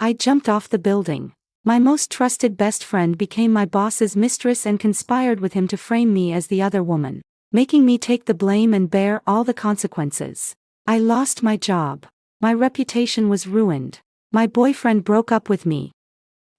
I jumped off the building. My most trusted best friend became my boss's mistress and conspired with him to frame me as the other woman, making me take the blame and bear all the consequences. I lost my job. My reputation was ruined. My boyfriend broke up with me.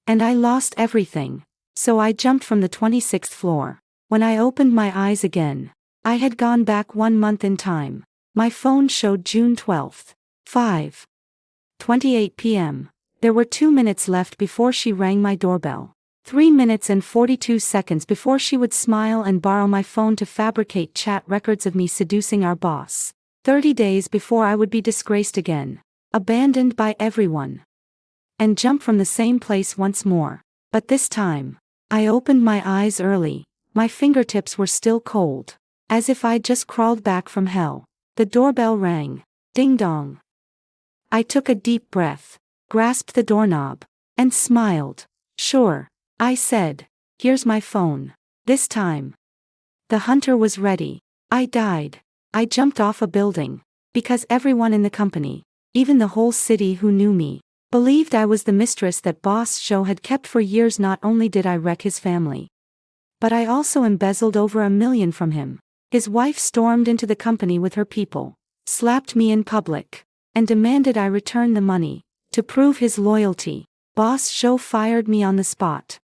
And I lost everything. So I jumped from the 26th floor. When I opened my eyes again, I had gone back 1 month in time. My phone showed June 12th. 5:28 p.m. There were 2 minutes left before she rang my doorbell. 3 minutes and 42 seconds before she would smile and borrow my phone to fabricate chat records of me seducing our boss. 30 days before I would be disgraced again, abandoned by everyone, and jump from the same place once more. But this time, I opened my eyes early. My fingertips were still cold, as if I'd just crawled back from hell. The doorbell rang. Ding dong. I took a deep breath, grasped the doorknob, and smiled. Sure, I said. Here's my phone. This time. The hunter was ready. I died. I jumped off a building, because everyone in the company, even the whole city who knew me, believed I was the mistress that Boss Show had kept for years. Not only did I wreck his family, but I also embezzled over $1 million from him. His wife stormed into the company with her people, slapped me in public, and demanded I return the money. To prove his loyalty, Boss Show fired me on the spot.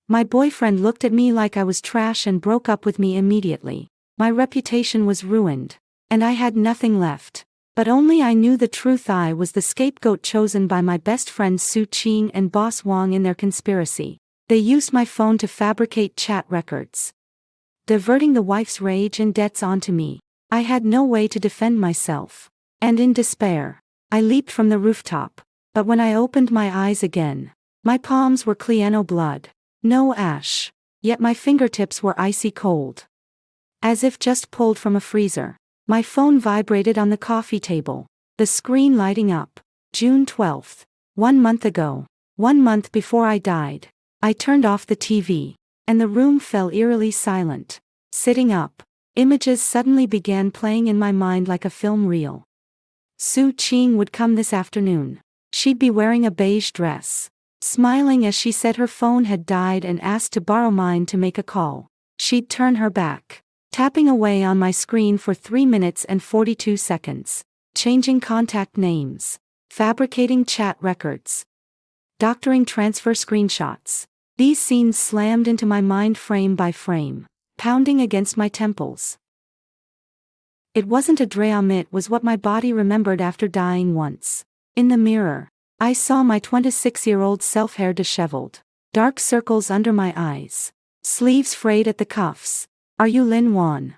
My boyfriend looked at me like I was trash and broke up with me immediately. My reputation was ruined, and I had nothing left. But only I knew the truth. I was the scapegoat chosen by my best friends Su Qing and Boss Wang in their conspiracy. They used my phone to fabricate chat records, diverting the wife's rage and debts onto me. I had no way to defend myself, and in despair, I leaped from the rooftop. But when I opened my eyes again, my palms were Clieno blood, no ash, yet my fingertips were icy cold, as if just pulled from a freezer. My phone vibrated on the coffee table, the screen lighting up. June 12th. 1 month ago. 1 month before I died. I turned off the TV, and the room fell eerily silent. Sitting up, images suddenly began playing in my mind like a film reel. Su Qing would come this afternoon. She'd be wearing a beige dress, smiling as she said her phone had died and asked to borrow mine to make a call. She'd turn her back, tapping away on my screen for 3 minutes and 42 seconds, changing contact names, fabricating chat records, doctoring transfer screenshots. These scenes slammed into my mind frame by frame, pounding against my temples. It wasn't a dream, it was what my body remembered after dying once. In the mirror, I saw my 26-year-old self, hair disheveled, dark circles under my eyes, sleeves frayed at the cuffs. Are you Lin Wan?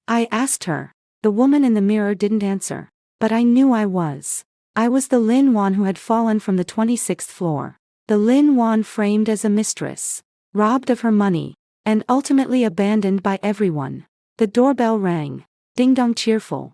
I asked her. The woman in the mirror didn't answer, but I knew I was. I was the Lin Wan who had fallen from the 26th floor. The Lin Wan framed as a mistress, robbed of her money, and ultimately abandoned by everyone. The doorbell rang. Ding dong, cheerful,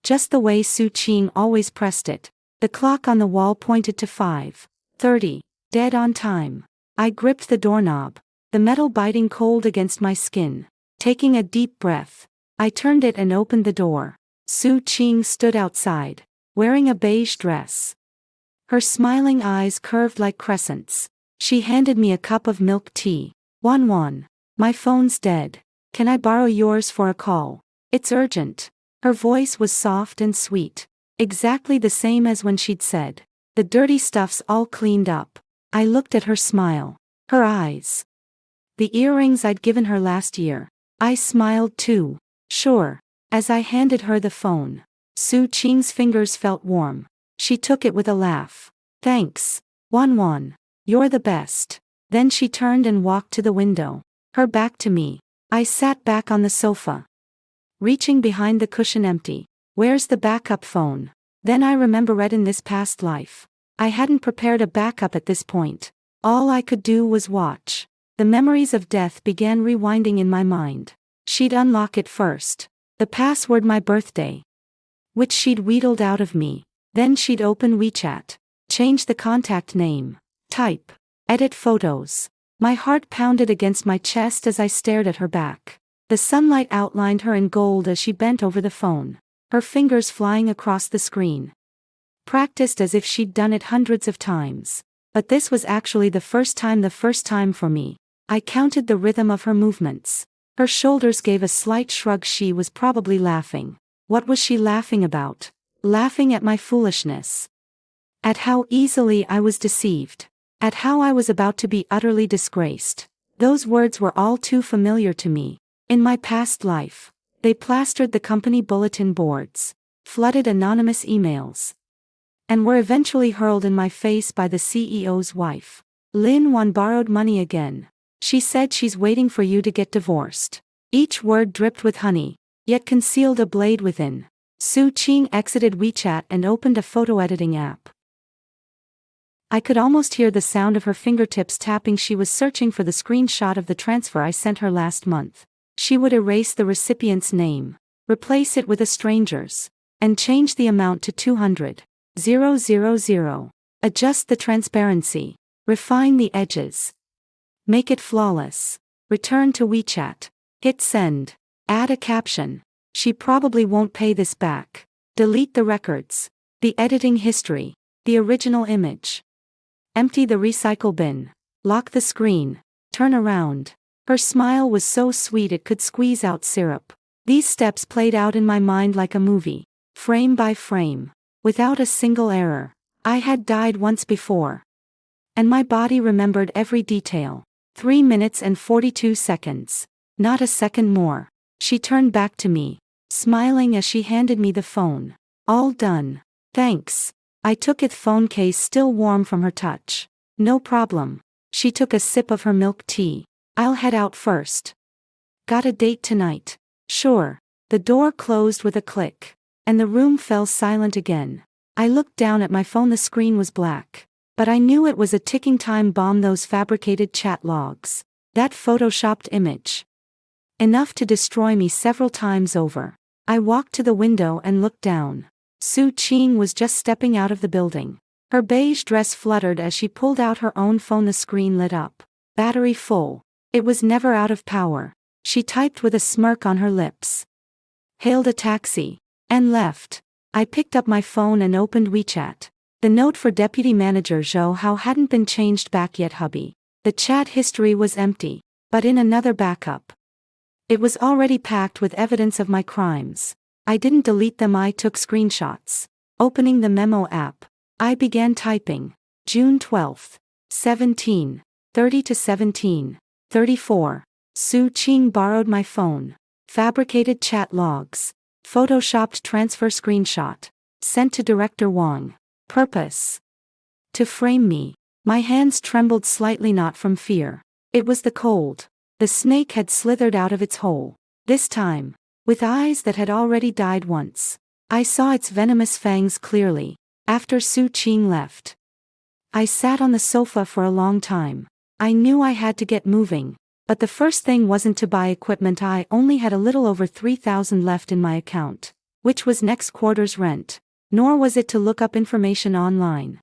just the way Su Qing always pressed it. The clock on the wall pointed to 5:30, dead on time. I gripped the doorknob, the metal biting cold against my skin. Taking a deep breath, I turned it and opened the door. Su Qing stood outside, wearing a beige dress. Her smiling eyes curved like crescents. She handed me a cup of milk tea. Wan, my phone's dead. Can I borrow yours for a call? It's urgent. Her voice was soft and sweet, exactly the same as when she'd said, "The dirty stuff's all cleaned up." I looked at her smile, her eyes, the earrings I'd given her last year. I smiled too. Sure. As I handed her the phone, Su Qing's fingers felt warm. She took it with a laugh. Thanks, Wan. You're the best. Then she turned and walked to the window, her back to me. I sat back on the sofa, reaching behind the cushion empty. Where's the backup phone? Then I remembered in this past life, I hadn't prepared a backup at this point. All I could do was watch. The memories of death began rewinding in my mind. She'd unlock it first. The password, my birthday, which she'd wheedled out of me. Then she'd open WeChat, change the contact name, type, edit photos. My heart pounded against my chest as I stared at her back. The sunlight outlined her in gold as she bent over the phone, her fingers flying across the screen, practiced as if she'd done it hundreds of times. But this was actually the first time for me. I counted the rhythm of her movements. Her shoulders gave a slight shrug. She was probably laughing. What was she laughing about? Laughing at my foolishness. At how easily I was deceived. At how I was about to be utterly disgraced. Those words were all too familiar to me. In my past life, they plastered the company bulletin boards, flooded anonymous emails, and were eventually hurled in my face by the CEO's wife. Lin Wan borrowed money again. She said she's waiting for you to get divorced. Each word dripped with honey, yet concealed a blade within. Su Qing exited WeChat and opened a photo editing app. I could almost hear the sound of her fingertips tapping. She was searching for the screenshot of the transfer I sent her last month. She would erase the recipient's name, replace it with a stranger's, and change the amount to 200,000. Adjust the transparency, refine the edges, make it flawless. Return to WeChat. Hit send. Add a caption. She probably won't pay this back. Delete the records, the editing history, the original image. Empty the recycle bin. Lock the screen. Turn around. Her smile was so sweet it could squeeze out syrup. These steps played out in my mind like a movie, frame by frame, without a single error. I had died once before, and my body remembered every detail. 3 minutes and 42 seconds. Not a second more. She turned back to me, smiling as she handed me the phone. All done. Thanks. I took it, phone case still warm from her touch. No problem. She took a sip of her milk tea. I'll head out first. Got a date tonight? Sure. The door closed with a click, and the room fell silent again. I looked down at my phone. The screen was black, but I knew it was a ticking time bomb. Those fabricated chat logs. That photoshopped image. Enough to destroy me several times over. I walked to the window and looked down. Su Qing was just stepping out of the building. Her beige dress fluttered as she pulled out her own phone. The screen lit up. Battery full. It was never out of power. She typed with a smirk on her lips, hailed a taxi, and left. I picked up my phone and opened WeChat. The note for Deputy Manager Zhou Hao hadn't been changed back yet, hubby. The chat history was empty, but in another backup, it was already packed with evidence of my crimes. I didn't delete them, I took screenshots. Opening the memo app, I began typing. June 12th, 17:30 to 17:34. Su Qing borrowed my phone. Fabricated chat logs. Photoshopped transfer screenshot. Sent to Director Wang. Purpose: to frame me. My hands trembled slightly, not from fear. It was the cold. The snake had slithered out of its hole. This time, with eyes that had already died once. I saw its venomous fangs clearly. After Su Qing left, I sat on the sofa for a long time. I knew I had to get moving, but the first thing wasn't to buy equipment. I only had a little over 3,000 left in my account, which was next quarter's rent. Nor was it to look up information online.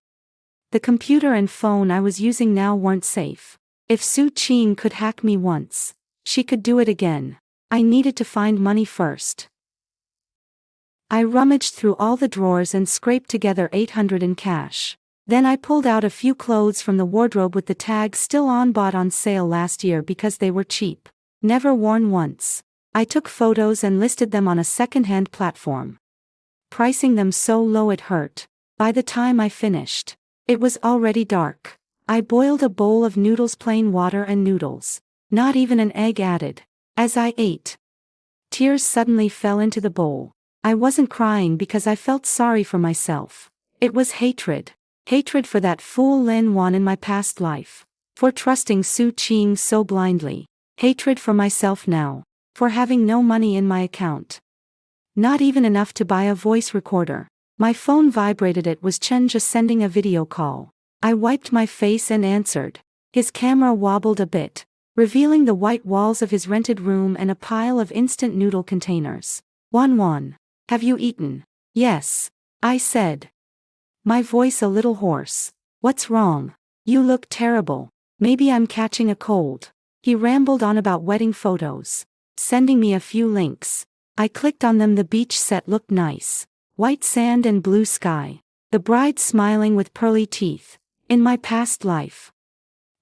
The computer and phone I was using now weren't safe. If Su Qing could hack me once, she could do it again. I needed to find money first. I rummaged through all the drawers and scraped together 800 in cash. Then I pulled out a few clothes from the wardrobe with the tag still on, bought on sale last year because they were cheap. Never worn once. I took photos and listed them on a second-hand platform, pricing them so low it hurt. By the time I finished, it was already dark. I boiled a bowl of noodles, plain water and noodles. Not even an egg added. As I ate, tears suddenly fell into the bowl. I wasn't crying because I felt sorry for myself. It was hatred. Hatred for that fool Lin Wan in my past life. For trusting Su Qing so blindly. Hatred for myself now. For having no money in my account. Not even enough to buy a voice recorder. My phone vibrated. It was Chen just sending a video call. I wiped my face and answered. His camera wobbled a bit, revealing the white walls of his rented room and a pile of instant noodle containers. Wan, have you eaten? Yes, I said, my voice a little hoarse. What's wrong? You look terrible. Maybe I'm catching a cold. He rambled on about wedding photos, sending me a few links. I clicked on them. The beach set looked nice. White sand and blue sky. The bride smiling with pearly teeth. In my past life.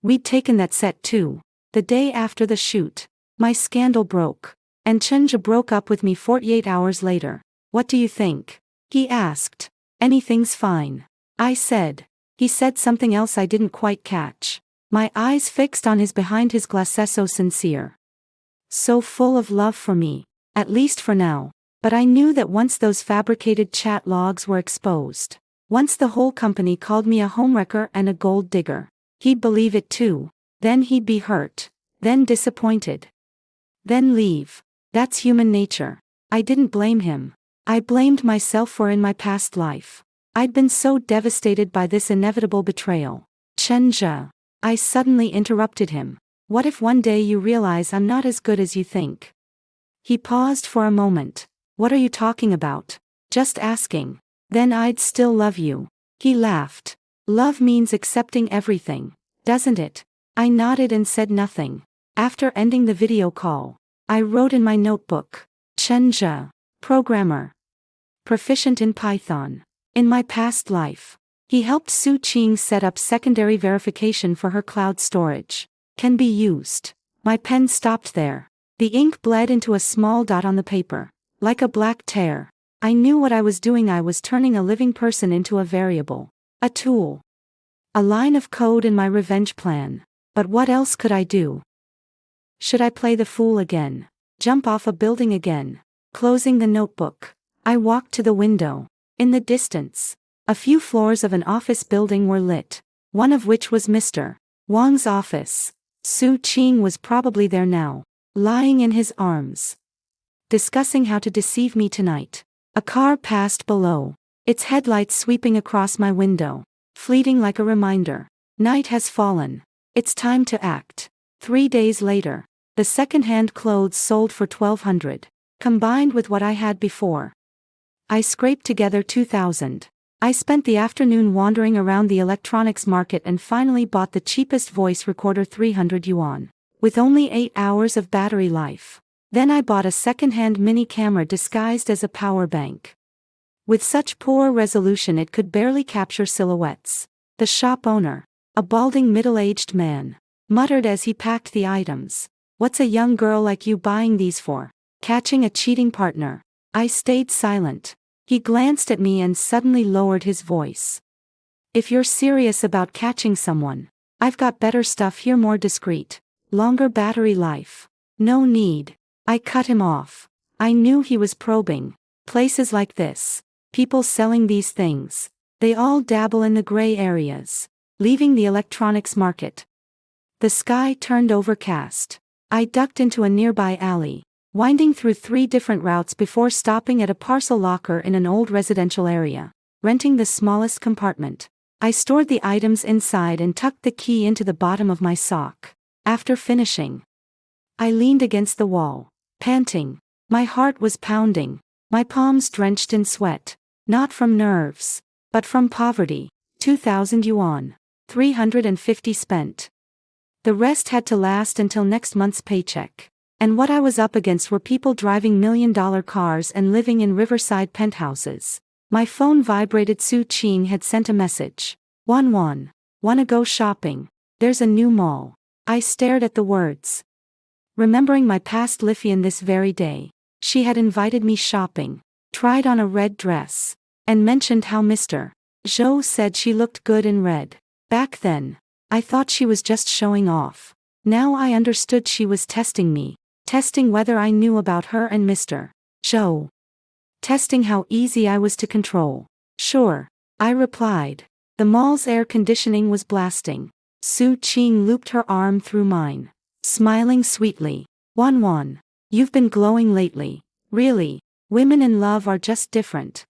We'd taken that set too. The day after the shoot. My scandal broke. And Chenja broke up with me 48 hours later. What do you think? He asked. Anything's fine. I said. He said something else I didn't quite catch. My eyes fixed on his behind his glasses, so sincere. So full of love for me. At least for now. But I knew that once those fabricated chat logs were exposed. Once the whole company called me a homewrecker and a gold digger. He'd believe it too. Then he'd be hurt. Then disappointed. Then leave. That's human nature. I didn't blame him. I blamed myself for in my past life. I'd been so devastated by this inevitable betrayal. Chenja. I suddenly interrupted him. What if one day you realize I'm not as good as you think? He paused for a moment. What are you talking about? Just asking. Then I'd still love you. He laughed. Love means accepting everything, doesn't it? I nodded and said nothing. After ending the video call, I wrote in my notebook. Chenja. Programmer. Proficient in Python. In my past life. He helped Su Qing set up secondary verification for her cloud storage. Can be used. My pen stopped there. The ink bled into a small dot on the paper. Like a black tear. I knew what I was doing. I was turning a living person into a variable. A tool. A line of code in my revenge plan. But what else could I do? Should I play the fool again? Jump off a building again? Closing the notebook, I walked to the window. In the distance, a few floors of an office building were lit, one of which was Mr. Wang's office. Su Qing was probably there now, lying in his arms, discussing how to deceive me tonight. A car passed below, its headlights sweeping across my window, fleeting like a reminder. Night has fallen. It's time to act. 3 days later, the second-hand clothes sold for $1,200, combined with what I had before. I scraped together $2,000. I spent the afternoon wandering around the electronics market and finally bought the cheapest voice recorder, 300 yuan, with only 8 hours of battery life. Then I bought a second-hand mini camera disguised as a power bank. With such poor resolution it could barely capture silhouettes. The shop owner, a balding middle-aged man, muttered as he packed the items. What's a young girl like you buying these for? Catching a cheating partner. I stayed silent. He glanced at me and suddenly lowered his voice. If you're serious about catching someone, I've got better stuff here, more discreet. Longer battery life. No need. I cut him off. I knew he was probing. Places like this. People selling these things. They all dabble in the gray areas. Leaving the electronics market. The sky turned overcast. I ducked into a nearby alley, winding through 3 different routes before stopping at a parcel locker in an old residential area, renting the smallest compartment. I stored the items inside and tucked the key into the bottom of my sock. After finishing, I leaned against the wall, panting. My heart was pounding, my palms drenched in sweat, not from nerves, but from poverty. 2,000 yuan. 350 spent. The rest had to last until next month's paycheck. And what I was up against were people driving million-dollar cars and living in riverside penthouses. My phone vibrated. Su Qing had sent a message. Wanna go shopping? There's a new mall. I stared at the words. Remembering my past Lithian this very day, she had invited me shopping, tried on a red dress, and mentioned how Mr. Zhou said she looked good in red. Back then, I thought she was just showing off. Now I understood she was testing me, testing whether I knew about her and Mr. Zhou. Testing how easy I was to control. Sure, I replied. The mall's air conditioning was blasting. Su Qing looped her arm through mine, smiling sweetly. Wan, you've been glowing lately. Really, women in love are just different.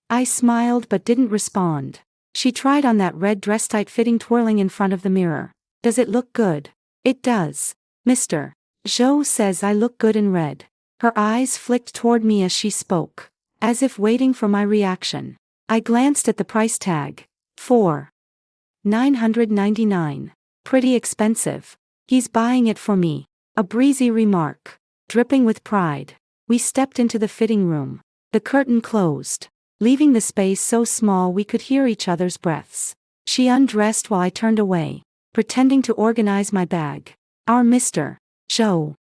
I smiled but didn't respond. She tried on that red dress, tight-fitting, twirling in front of the mirror. Does it look good? It does. Mr. Zhou says I look good in red. Her eyes flicked toward me as she spoke, as if waiting for my reaction. I glanced at the price tag. 4,999. Pretty expensive. He's buying it for me. A breezy remark. Dripping with pride, we stepped into the fitting room. The curtain closed. leaving the space so small we could hear each other's breaths. She undressed while I turned away, pretending to organize my bag. "Our Mr. Joe,"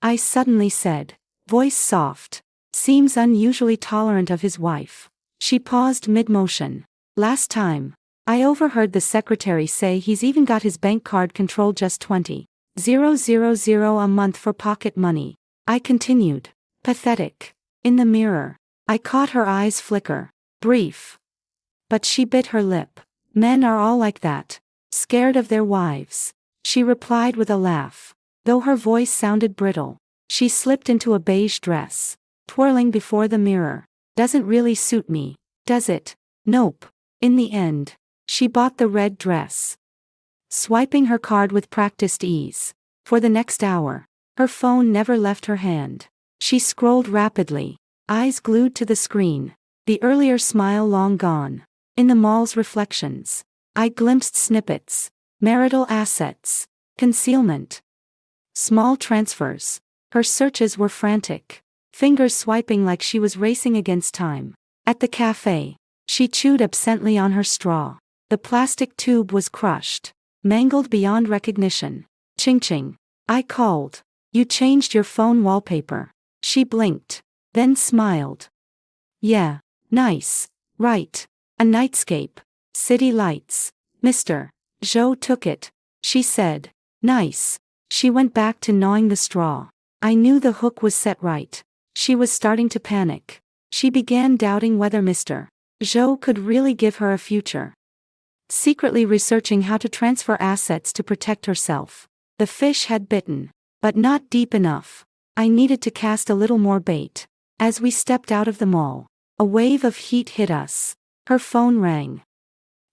I suddenly said, voice soft. "Seems unusually tolerant of his wife." She paused mid-motion. "Last time I overheard the secretary say he's even got his bank card controlled just 20,000 a month for pocket money." I continued. Pathetic. In the mirror, I caught her eyes flicker. Brief. But she bit her lip. "Men are all like that. Scared of their wives," she replied with a laugh. Though her voice sounded brittle, she slipped into a beige dress, twirling before the mirror. "Doesn't really suit me, does it?" "Nope." In the end, she bought the red dress, swiping her card with practiced ease. For the next hour, her phone never left her hand. She scrolled rapidly, eyes glued to the screen, the earlier smile long gone. In the mall's reflections, I glimpsed snippets: marital assets, concealment, small transfers. Her searches were frantic, fingers swiping like she was racing against time. At the cafe, she chewed absently on her straw. The plastic tube was crushed, mangled beyond recognition. "Ching-ching." I called. "You changed your phone wallpaper." She blinked, then smiled. "Yeah, nice, right? A nightscape. City lights. Mr. Joe took it," she said. "Nice." She went back to gnawing the straw. I knew the hook was set right. She was starting to panic. She began doubting whether Mr. Joe could really give her a future. Secretly researching how to transfer assets to protect herself. The fish had bitten, but not deep enough. I needed to cast a little more bait. As we stepped out of the mall, a wave of heat hit us. Her phone rang,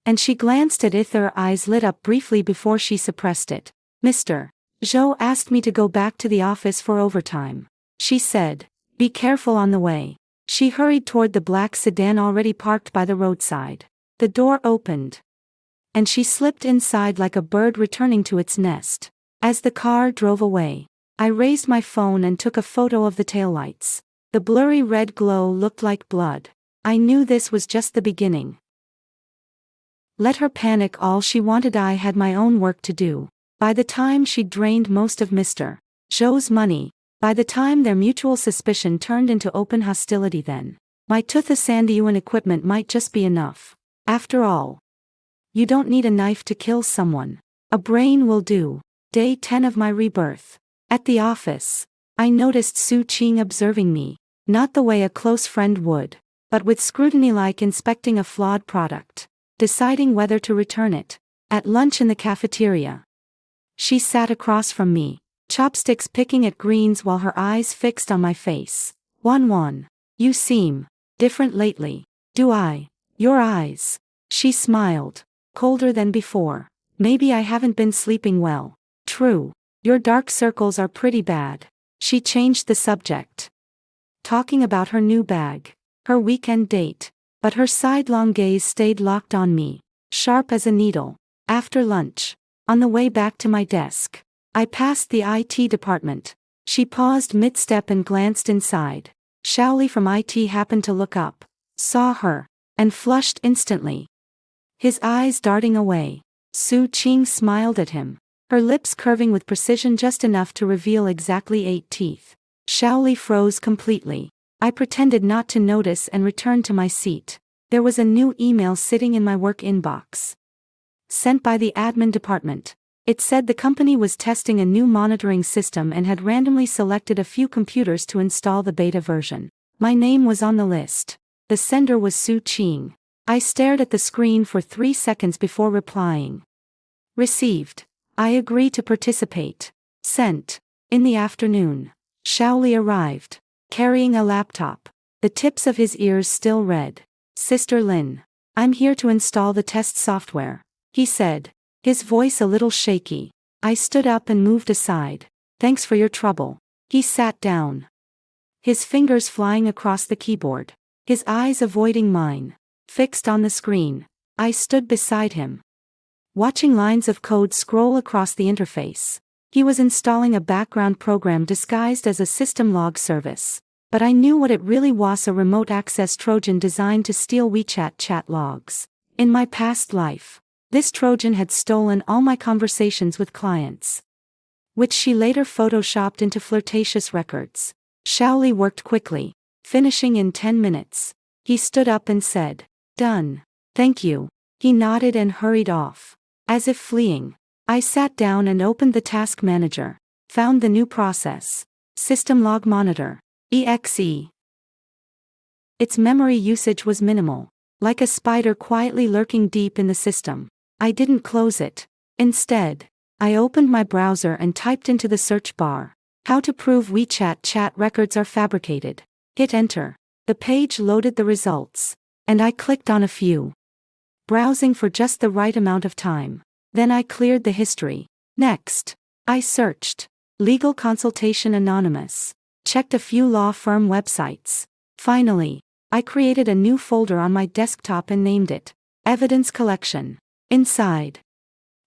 and she glanced at it. Her eyes lit up briefly before she suppressed it. "Mr. Joe asked me to go back to the office for overtime," she said. "Be careful on the way." She hurried toward the black sedan already parked by the roadside. The door opened, and she slipped inside like a bird returning to its nest. As the car drove away, I raised my phone and took a photo of the taillights. The blurry red glow looked like blood. I knew this was just the beginning. Let her panic all she wanted. I had my own work to do. By the time she'd drained most of Mr. Joe's money, by the time their mutual suspicion turned into open hostility, then my Sandiuan equipment might just be enough. After all, you don't need a knife to kill someone. A brain will do. Day 10 of my rebirth. At the office, I noticed Su Qing observing me, not the way a close friend would, but with scrutiny, like inspecting a flawed product, deciding whether to return it. At lunch in the cafeteria, she sat across from me, chopsticks picking at greens while her eyes fixed on my face. "Wan, you seem different lately." "Do I?" "Your eyes." She smiled, colder than before. "Maybe I haven't been sleeping well." "True. Your dark circles are pretty bad." She changed the subject, talking about her new bag, her weekend date, but her sidelong gaze stayed locked on me, sharp as a needle. After lunch, on the way back to my desk, I passed the IT department. She paused mid-step and glanced inside. Shaoli from IT happened to look up, saw her, and flushed instantly, his eyes darting away. Su Qing smiled at him, her lips curving with precision just enough to reveal exactly 8 teeth. Shaoli froze completely. I pretended not to notice and returned to my seat. There was a new email sitting in my work inbox, sent by the admin department. It said the company was testing a new monitoring system and had randomly selected a few computers to install the beta version. My name was on the list. The sender was Su Qing. I stared at the screen for 3 seconds before replying. Received. I agree to participate. Sent. In the afternoon, Shaoli arrived, carrying a laptop, the tips of his ears still red. "Sister Lin, I'm here to install the test software," he said, his voice a little shaky. I stood up and moved aside. "Thanks for your trouble." He sat down, his fingers flying across the keyboard, his eyes avoiding mine, fixed on the screen. I stood beside him, watching lines of code scroll across the interface. He was installing a background program disguised as a system log service. But I knew what it really was, a remote access Trojan designed to steal WeChat chat logs. In my past life, this Trojan had stolen all my conversations with clients, which she later photoshopped into flirtatious records. Shaoli worked quickly, finishing in 10 minutes. He stood up and said, "Done. Thank you." He nodded and hurried off. As if fleeing, I sat down and opened the task manager, found the new process, System Log Monitor, EXE. Its memory usage was minimal, like a spider quietly lurking deep in the system. I didn't close it. Instead, I opened my browser and typed into the search bar, "How to prove WeChat chat records are fabricated." Hit enter. The page loaded the results, and I clicked on a few, browsing for just the right amount of time. Then I cleared the history. Next, I searched legal consultation anonymous, checked a few law firm websites. Finally, I created a new folder on my desktop and named it Evidence Collection. Inside,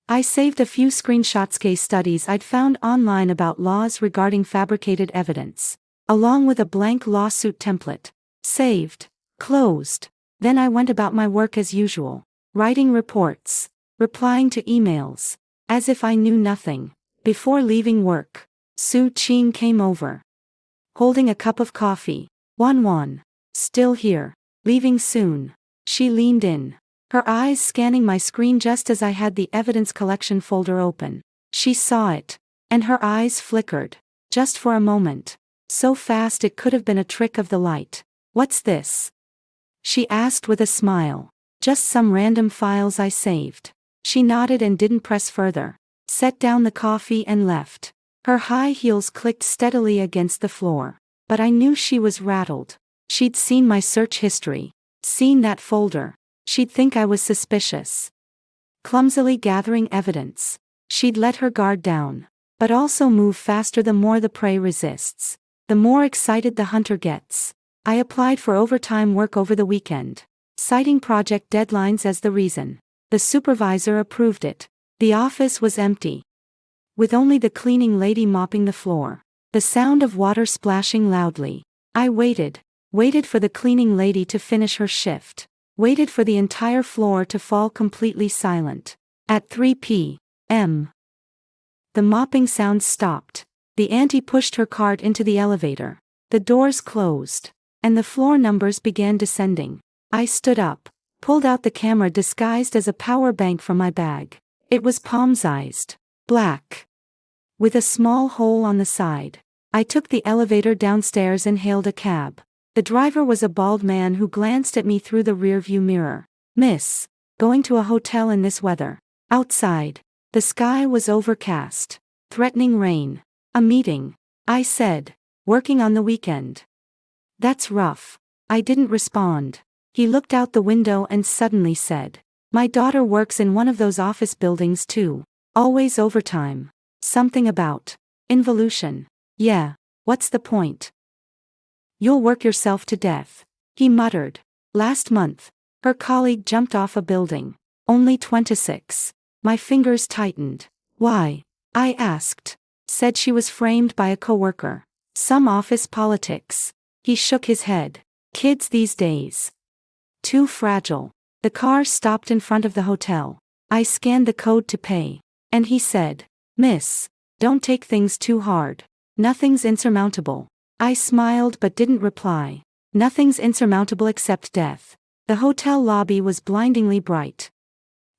I saved a few screenshots, case studies I'd found online about laws regarding fabricated evidence, along with a blank lawsuit template. Saved. Closed. Then I went about my work as usual, writing reports, replying to emails, as if I knew nothing. Before leaving work, Su Qing came over, holding a cup of coffee. Wan, still here, leaving soon. She leaned in, her eyes scanning my screen just as I had the evidence collection folder open. She saw it, and her eyes flickered, just for a moment, so fast it could have been a trick of the light. "What's this?" she asked with a smile. "Just some random files I saved." She nodded and didn't press further, set down the coffee and left. Her high heels clicked steadily against the floor, but I knew she was rattled. She'd seen my search history, seen that folder. She'd think I was suspicious. Clumsily gathering evidence, she'd let her guard down, but also move faster the more the prey resists. The more excited the hunter gets. I applied for overtime work over the weekend, citing project deadlines as the reason. The supervisor approved it. The office was empty, with only the cleaning lady mopping the floor, the sound of water splashing loudly. I waited for the cleaning lady to finish her shift, waited for the entire floor to fall completely silent. At 3 p.m., the mopping sound stopped. The auntie pushed her cart into the elevator. The doors closed, and the floor numbers began descending. I stood up, pulled out the camera disguised as a power bank from my bag. It was palm-sized, black, with a small hole on the side. I took the elevator downstairs and hailed a cab. The driver was a bald man who glanced at me through the rearview mirror. "Miss, going to a hotel in this weather?" Outside, the sky was overcast, threatening rain. "A meeting," I said, "working on the weekend." "That's rough." I didn't respond. He looked out the window and suddenly said, "My daughter works in one of those office buildings too. Always overtime. Something about involution." "Yeah, what's the point?" "You'll work yourself to death," he muttered. Last month, her colleague jumped off a building. Only 26. My fingers tightened. "Why?" I asked. Said she was framed by a coworker. Some office politics. He shook his head. Kids these days. Too fragile. The car stopped in front of the hotel. I scanned the code to pay. And he said, "Miss, don't take things too hard. Nothing's insurmountable." I smiled but didn't reply. Nothing's insurmountable except death. The hotel lobby was blindingly bright,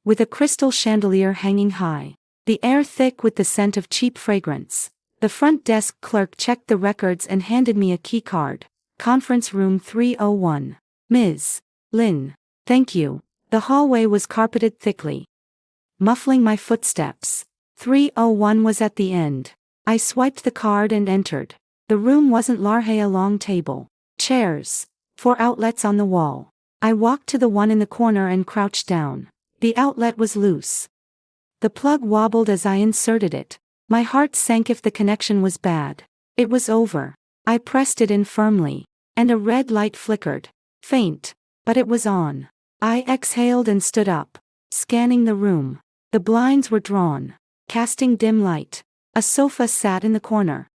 with a crystal chandelier hanging high, the air thick with the scent of cheap fragrance. The front desk clerk checked the records and handed me a key card. Conference room 301. "Ms. Lin. Thank you." The hallway was carpeted thickly, muffling my footsteps. 301 was at the end. I swiped the card and entered. The room wasn't large, a long table, chairs, 4 outlets on the wall. I walked to the one in the corner and crouched down. The outlet was loose. The plug wobbled as I inserted it. My heart sank if the connection was bad. It was over. I pressed it in firmly, and a red light flickered. Faint, but it was on. I exhaled and stood up, scanning the room. The blinds were drawn, casting dim light. A sofa sat in the corner,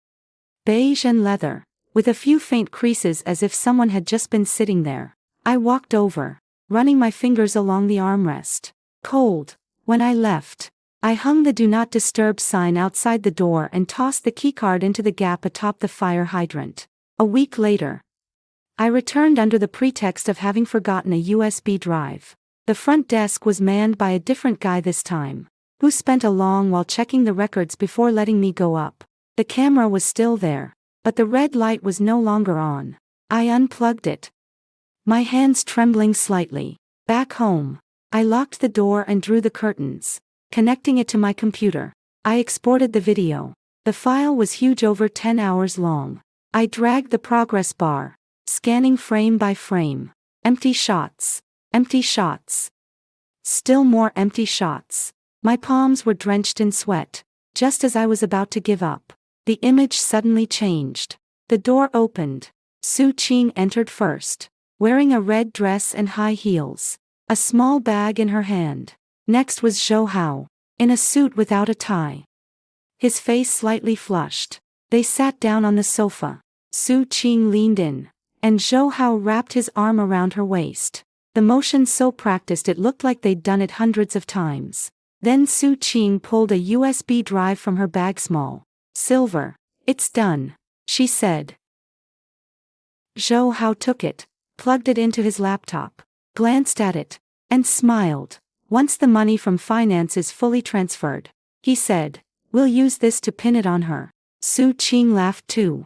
beige and leather, with a few faint creases as if someone had just been sitting there. I walked over, running my fingers along the armrest. Cold. When I left, I hung the "Do Not Disturb" sign outside the door and tossed the keycard into the gap atop the fire hydrant. A week later, I returned under the pretext of having forgotten a USB drive. The front desk was manned by a different guy this time, who spent a long while checking the records before letting me go up. The camera was still there, but the red light was no longer on. I unplugged it, my hands trembling slightly. Back home, I locked the door and drew the curtains, connecting it to my computer. I exported the video. The file was huge, over 10 hours long. I dragged the progress bar, scanning frame by frame. Empty shots. Empty shots. Still more empty shots. My palms were drenched in sweat. Just as I was about to give up, the image suddenly changed. The door opened. Su Qing entered first, wearing a red dress and high heels, a small bag in her hand. Next was Zhou Hao, in a suit without a tie, his face slightly flushed. They sat down on the sofa. Su Qing leaned in, and Zhou Hao wrapped his arm around her waist. The motion so practiced it looked like they'd done it hundreds of times. Then Su Qing pulled a USB drive from her bag, small, silver. "It's done," she said. Zhou Hao took it, plugged it into his laptop, glanced at it, and smiled. "Once the money from finance is fully transferred," he said, "we'll use this to pin it on her." Su Qing laughed too,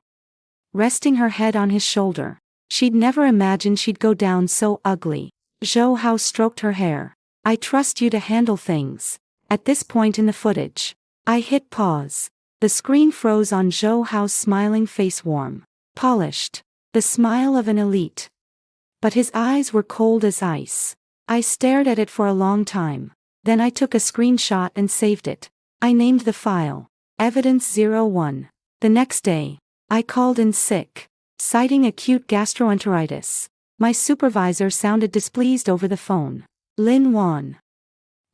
resting her head on his shoulder. She'd never imagined she'd go down so ugly. Zhou Hao stroked her hair. "I trust you to handle things." At this point in the footage, I hit pause. The screen froze on Zhou Hao's smiling face, warm, polished, the smile of an elite. But his eyes were cold as ice. I stared at it for a long time. Then I took a screenshot and saved it. I named the file Evidence-01. The next day, I called in sick, citing acute gastroenteritis. My supervisor sounded displeased over the phone. "Lin Wan,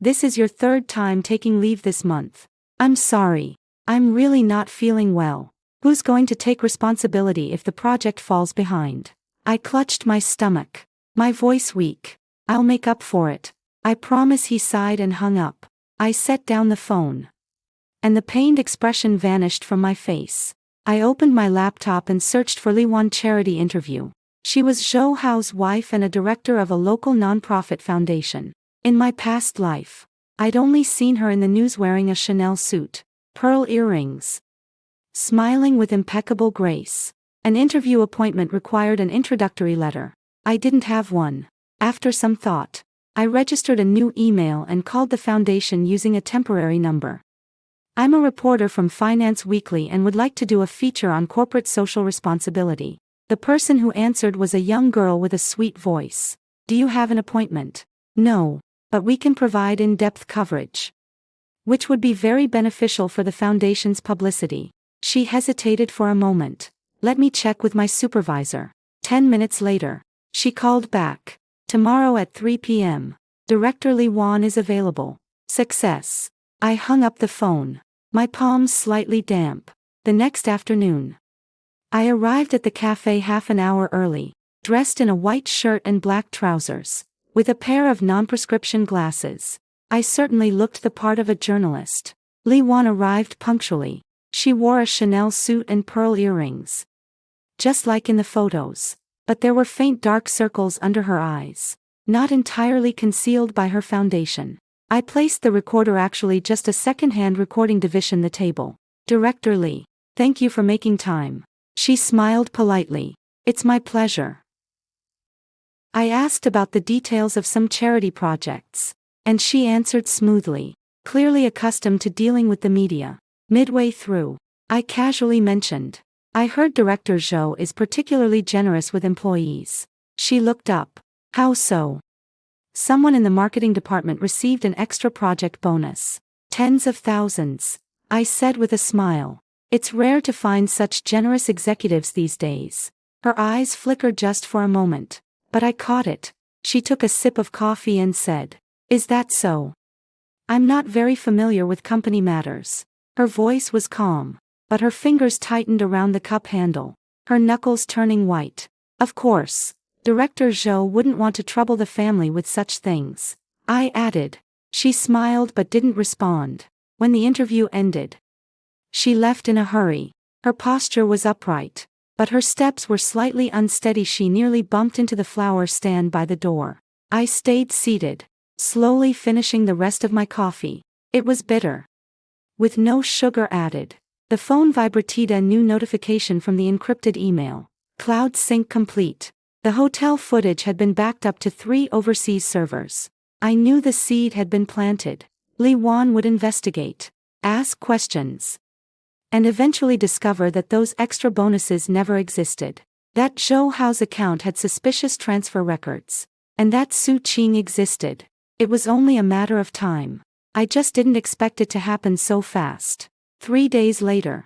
this is your third time taking leave this month. I'm sorry. I'm really not feeling well. Who's going to take responsibility if the project falls behind?" I clutched my stomach, my voice weak. "I'll make up for it. I promise," he sighed and hung up. I set down the phone, and the pained expression vanished from my face. I opened my laptop and searched for Li Wan charity interview. She was Zhou Hao's wife and a director of a local nonprofit foundation. In my past life, I'd only seen her in the news wearing a Chanel suit, pearl earrings, smiling with impeccable grace. An interview appointment required an introductory letter. I didn't have one. After some thought, I registered a new email and called the foundation using a temporary number. "I'm a reporter from Finance Weekly and would like to do a feature on corporate social responsibility." The person who answered was a young girl with a sweet voice. "Do you have an appointment?" "No, but we can provide in-depth coverage, which would be very beneficial for the foundation's publicity." She hesitated for a moment. "Let me check with my supervisor." 10 minutes later, she called back. "Tomorrow at 3 p.m. Director Li Wan is available." Success. I hung up the phone, my palms slightly damp. The next afternoon, I arrived at the cafe half an hour early, dressed in a white shirt and black trousers, with a pair of non-prescription glasses. I certainly looked the part of a journalist. Li Wan arrived punctually. She wore a Chanel suit and pearl earrings, just like in the photos, but there were faint dark circles under her eyes, not entirely concealed by her foundation. I placed the recorder, actually just a second-hand recording device, on the table. "Director Li, thank you for making time." She smiled politely. "It's my pleasure." I asked about the details of some charity projects, and she answered smoothly, clearly accustomed to dealing with the media. Midway through, I casually mentioned, "I heard Director Zhou is particularly generous with employees." She looked up. "How so?" "Someone in the marketing department received an extra project bonus. Tens of thousands," I said with a smile. "It's rare to find such generous executives these days." Her eyes flickered just for a moment, but I caught it. She took a sip of coffee and said, "Is that so? I'm not very familiar with company matters." Her voice was calm, but her fingers tightened around the cup handle. her knuckles turning white. Of course, Director Zhou wouldn't want to trouble the family with such things, I added. She smiled but didn't respond. When the interview ended, she left in a hurry. Her posture was upright, but her steps were slightly unsteady. She nearly bumped into the flower stand by the door. I stayed seated, slowly finishing the rest of my coffee. It was bitter, with no sugar added. The phone vibrated, a new notification from the encrypted email. Cloud sync complete. The hotel footage had been backed up to 3 overseas servers. I knew the seed had been planted. Li Wan would investigate, ask questions, and eventually discover that those extra bonuses never existed. That Zhou Hao's account had suspicious transfer records, and that Su Qing existed. It was only a matter of time. I just didn't expect it to happen so fast. 3 days later,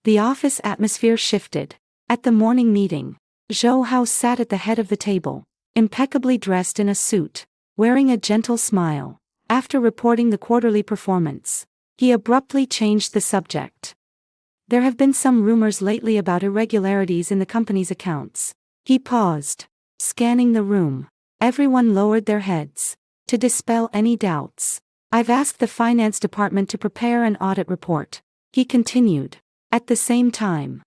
the office atmosphere shifted. At the morning meeting, Zhou Hao sat at the head of the table, impeccably dressed in a suit, wearing a gentle smile. After reporting the quarterly performance, he abruptly changed the subject. There have been some rumors lately about irregularities in the company's accounts. He paused, scanning the room. Everyone lowered their heads. To dispel any doubts, I've asked the finance department to prepare an audit report, he continued. At the same time,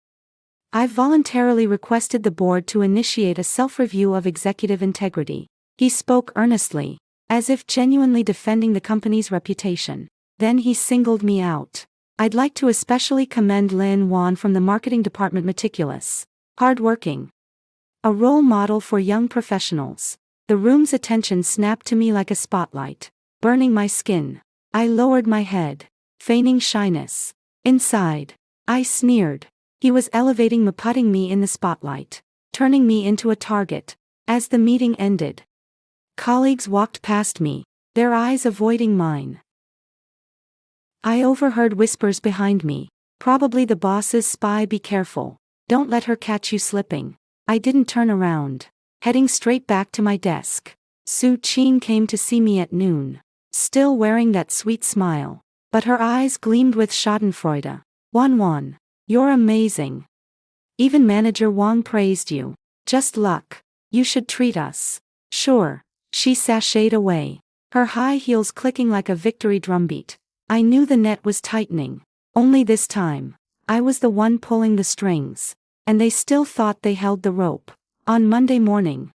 I've voluntarily requested the board to initiate a self-review of executive integrity. He spoke earnestly, as if genuinely defending the company's reputation. Then he singled me out. I'd like to especially commend Lin Wan from the marketing department, meticulous, hardworking, a role model for young professionals. The room's attention snapped to me like a spotlight, burning my skin. I lowered my head, feigning shyness. Inside, I sneered. He was elevating me, putting me in the spotlight, turning me into a target. As the meeting ended, colleagues walked past me, their eyes avoiding mine. I overheard whispers behind me. Probably the boss's spy. Be careful. Don't let her catch you slipping. I didn't turn around, heading straight back to my desk. Su Qing came to see me at noon, still wearing that sweet smile, but her eyes gleamed with schadenfreude. Wan, you're amazing. Even Manager Wang praised you. Just luck. You should treat us. Sure. She sashayed away, her high heels clicking like a victory drumbeat. I knew the net was tightening. Only this time, I was the one pulling the strings, and they still thought they held the rope. On Monday morning,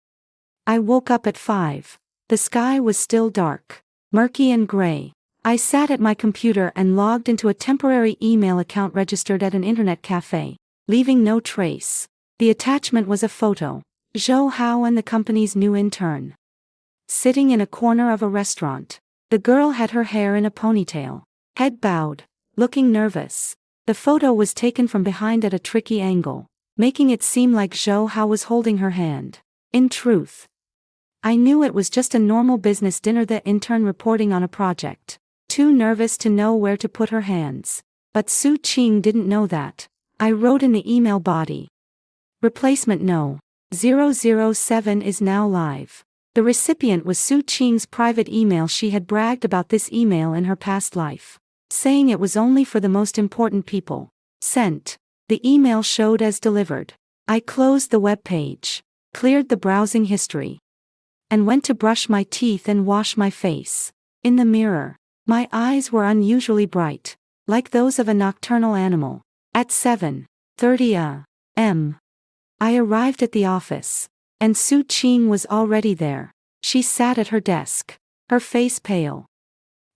I woke up at 5. The sky was still dark, murky and gray. I sat at my computer and logged into a temporary email account registered at an internet cafe, leaving no trace. The attachment was a photo. Zhou Hao and the company's new intern, sitting in a corner of a restaurant. The girl had her hair in a ponytail, head bowed, looking nervous. The photo was taken from behind at a tricky angle, making it seem like Zhou Hao was holding her hand. In truth, I knew it was just a normal business dinner, the intern reporting on a project, too nervous to know where to put her hands. But Su Qing didn't know that. I wrote in the email body, replacement no. 007 is now live. The recipient was Su Qing's private email. She had bragged about this email in her past life, saying it was only for the most important people. Sent. The email showed as delivered. I closed the web page, cleared the browsing history, and went to brush my teeth and wash my face. In the mirror, my eyes were unusually bright, like those of a nocturnal animal. At 7:30 a.m., I arrived at the office, and Su Qing was already there. She sat at her desk, her face pale,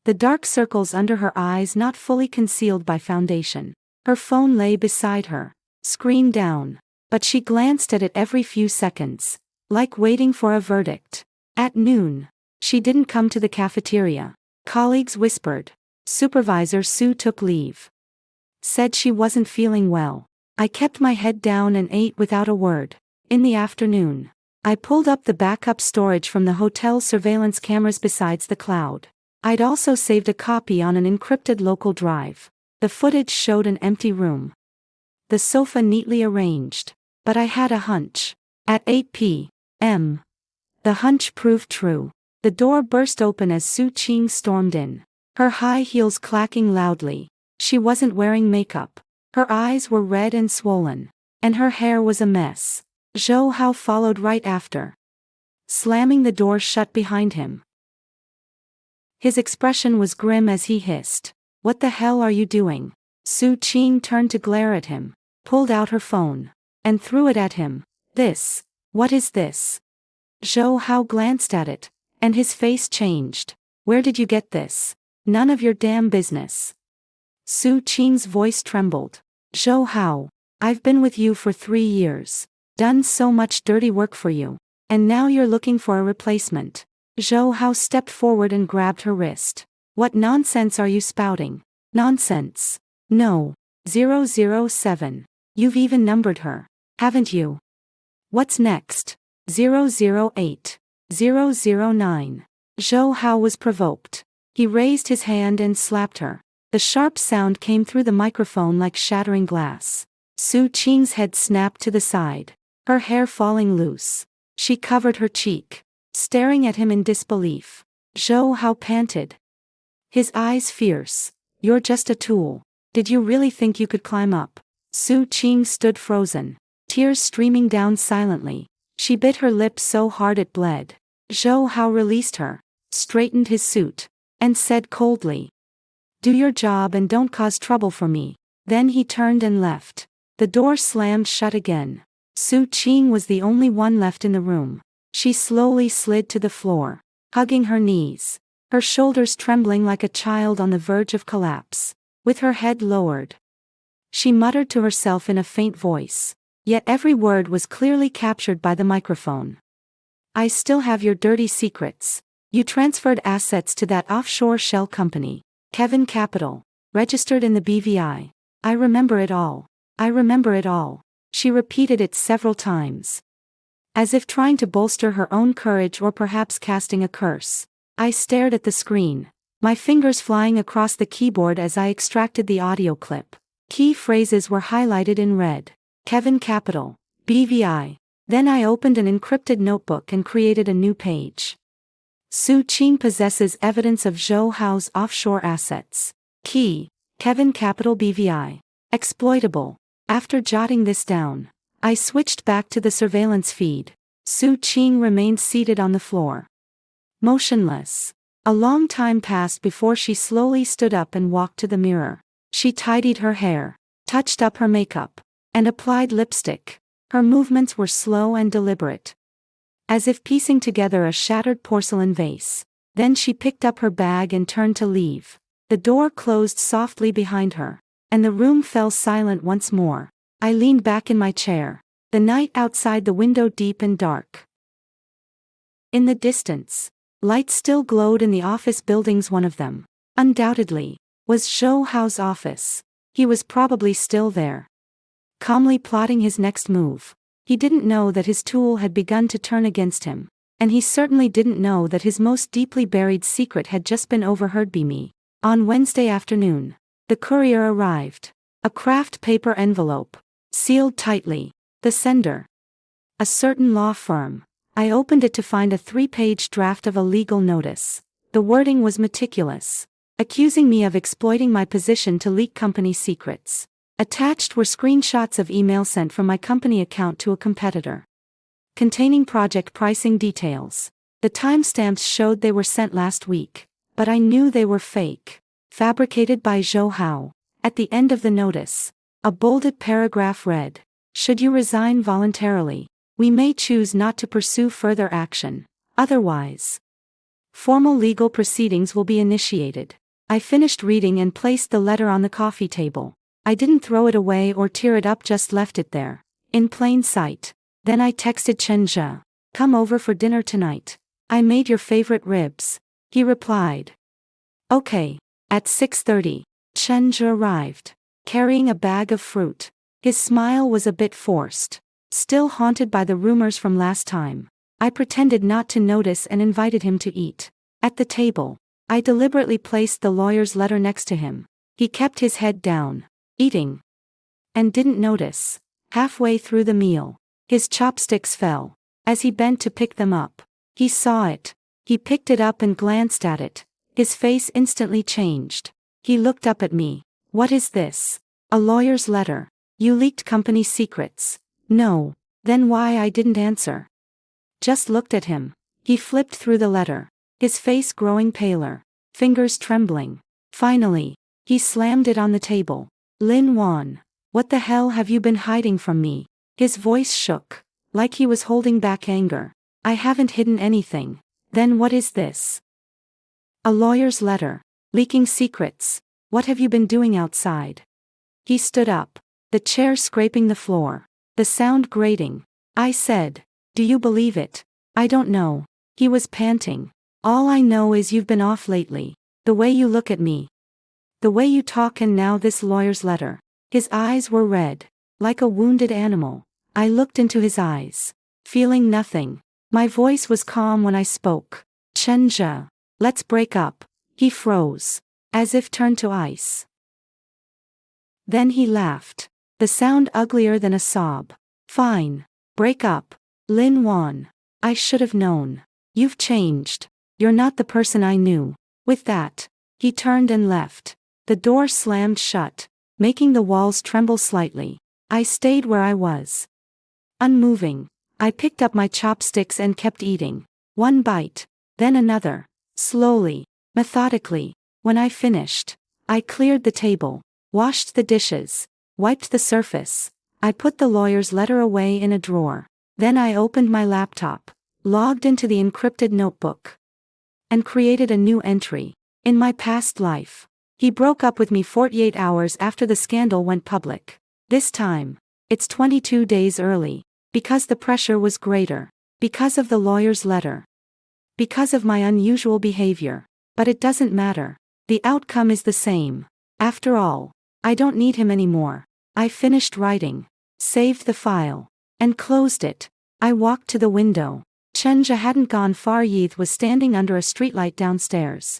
the dark circles under her eyes not fully concealed by foundation. Her phone lay beside her, screen down, but she glanced at it every few seconds, like waiting for a verdict. At noon, she didn't come to the cafeteria. Colleagues whispered. Supervisor Su took leave. Said she wasn't feeling well. I kept my head down and ate without a word. In the afternoon, I pulled up the backup storage from the hotel's surveillance cameras besides the cloud. I'd also saved a copy on an encrypted local drive. The footage showed an empty room, the sofa neatly arranged, but I had a hunch. At 8 p.m., the hunch proved true. The door burst open as Su Qing stormed in, her high heels clacking loudly. She wasn't wearing makeup. Her eyes were red and swollen, and her hair was a mess. Zhou Hao followed right after, slamming the door shut behind him. His expression was grim as he hissed, "What the hell are you doing?" Su Qing turned to glare at him, pulled out her phone, and threw it at him. What is this?" Zhou Hao glanced at it, and his face changed. "Where did you get this?" "None of your damn business." Su Qing's voice trembled. "Zhou Hao, I've been with you for 3 years, done so much dirty work for you, and now you're looking for a replacement." Zhou Hao stepped forward and grabbed her wrist. "What nonsense are you spouting?" "Nonsense? No. 007. You've even numbered her, haven't you?" "What's next?" 008. 009. Zhou Hao was provoked. He raised his hand and slapped her. The sharp sound came through the microphone like shattering glass. Su Qing's head snapped to the side, her hair falling loose. She covered her cheek, staring at him in disbelief. Zhou Hao panted, his eyes fierce. "You're just a tool. Did you really think you could climb up?" Su Qing stood frozen, tears streaming down silently. She bit her lip so hard it bled. Zhou Hao released her, straightened his suit, and said coldly, "Do your job and don't cause trouble for me." Then he turned and left. The door slammed shut again. Su Qing was the only one left in the room. She slowly slid to the floor, hugging her knees, her shoulders trembling like a child on the verge of collapse. With her head lowered, she muttered to herself in a faint voice, yet every word was clearly captured by the microphone. "I still have your dirty secrets. You transferred assets to that offshore shell company, Kevin Capital, registered in the BVI. I remember it all. I remember it all." She repeated it several times, as if trying to bolster her own courage or perhaps casting a curse. I stared at the screen, my fingers flying across the keyboard as I extracted the audio clip. Key phrases were highlighted in red. Kevin Capital, BVI. Then I opened an encrypted notebook and created a new page. Su Qing possesses evidence of Zhou Hao's offshore assets. Key, Kevin Capital BVI. Exploitable. After jotting this down, I switched back to the surveillance feed. Su Qing remained seated on the floor, motionless. A long time passed before she slowly stood up and walked to the mirror. She tidied her hair, touched up her makeup, and applied lipstick. Her movements were slow and deliberate, as if piecing together a shattered porcelain vase. Then she picked up her bag and turned to leave. The door closed softly behind her, and the room fell silent once more. I leaned back in my chair, the night outside the window deep and dark. In the distance, lights still glowed in the office buildings. One of them, undoubtedly, was Zhou Hao's office. He was probably still there, calmly plotting his next move. He didn't know that his tool had begun to turn against him, and he certainly didn't know that his most deeply buried secret had just been overheard by me. On Wednesday afternoon, the courier arrived. A craft paper envelope, sealed tightly. The sender, a certain law firm. I opened it to find a 3-page draft of a legal notice. The wording was meticulous, accusing me of exploiting my position to leak company secrets. Attached were screenshots of emails sent from my company account to a competitor, containing project pricing details. The timestamps showed they were sent last week, but I knew they were fake, fabricated by Zhou Hao. At the end of the notice, a bolded paragraph read, "Should you resign voluntarily, we may choose not to pursue further action. Otherwise, formal legal proceedings will be initiated." I finished reading and placed the letter on the coffee table. I didn't throw it away or tear it up, just left it there, in plain sight. Then I texted Chen Zhe, "Come over for dinner tonight. I made your favorite ribs." He replied, "Okay." At 6:30, Chen Zhe arrived, carrying a bag of fruit. His smile was a bit forced, still haunted by the rumors from last time. I pretended not to notice and invited him to eat. At the table, I deliberately placed the lawyer's letter next to him. He kept his head down, eating, and didn't notice. Halfway through the meal, his chopsticks fell. As he bent to pick them up, he saw it. He picked it up and glanced at it. His face instantly changed. He looked up at me. "What is this?" "A lawyer's letter. You leaked company secrets. No. Then why I didn't answer? Just looked at him. He flipped through the letter, his face growing paler, fingers trembling. Finally, he slammed it on the table. Lin Wan, what the hell have you been hiding from me? His voice shook, like he was holding back anger. I haven't hidden anything. Then what is this? A lawyer's letter. Leaking secrets. What have you been doing outside? He stood up, the chair scraping the floor, the sound grating. I said, do you believe it? I don't know. He was panting. All I know is you've been off lately. The way you look at me. The way you talk, and now this lawyer's letter. His eyes were red, like a wounded animal. I looked into his eyes, feeling nothing. My voice was calm when I spoke. Chenja, let's break up. He froze, as if turned to ice. Then he laughed, the sound uglier than a sob. Fine. Break up. Lin Wan. I should have known. You've changed. You're not the person I knew. With that, he turned and left. The door slammed shut, making the walls tremble slightly. I stayed where I was, unmoving. I picked up my chopsticks and kept eating. One bite, then another, slowly, methodically. When I finished, I cleared the table, washed the dishes, wiped the surface. I put the lawyer's letter away in a drawer. Then I opened my laptop, logged into the encrypted notebook, and created a new entry. In my past life, he broke up with me 48 hours after the scandal went public. This time, it's 22 days early, because the pressure was greater, because of the lawyer's letter, because of my unusual behavior. But it doesn't matter. The outcome is the same. After all, I don't need him anymore. I finished writing, saved the file, and closed it. I walked to the window. Chenja hadn't gone far. Yeeth was standing under a streetlight downstairs,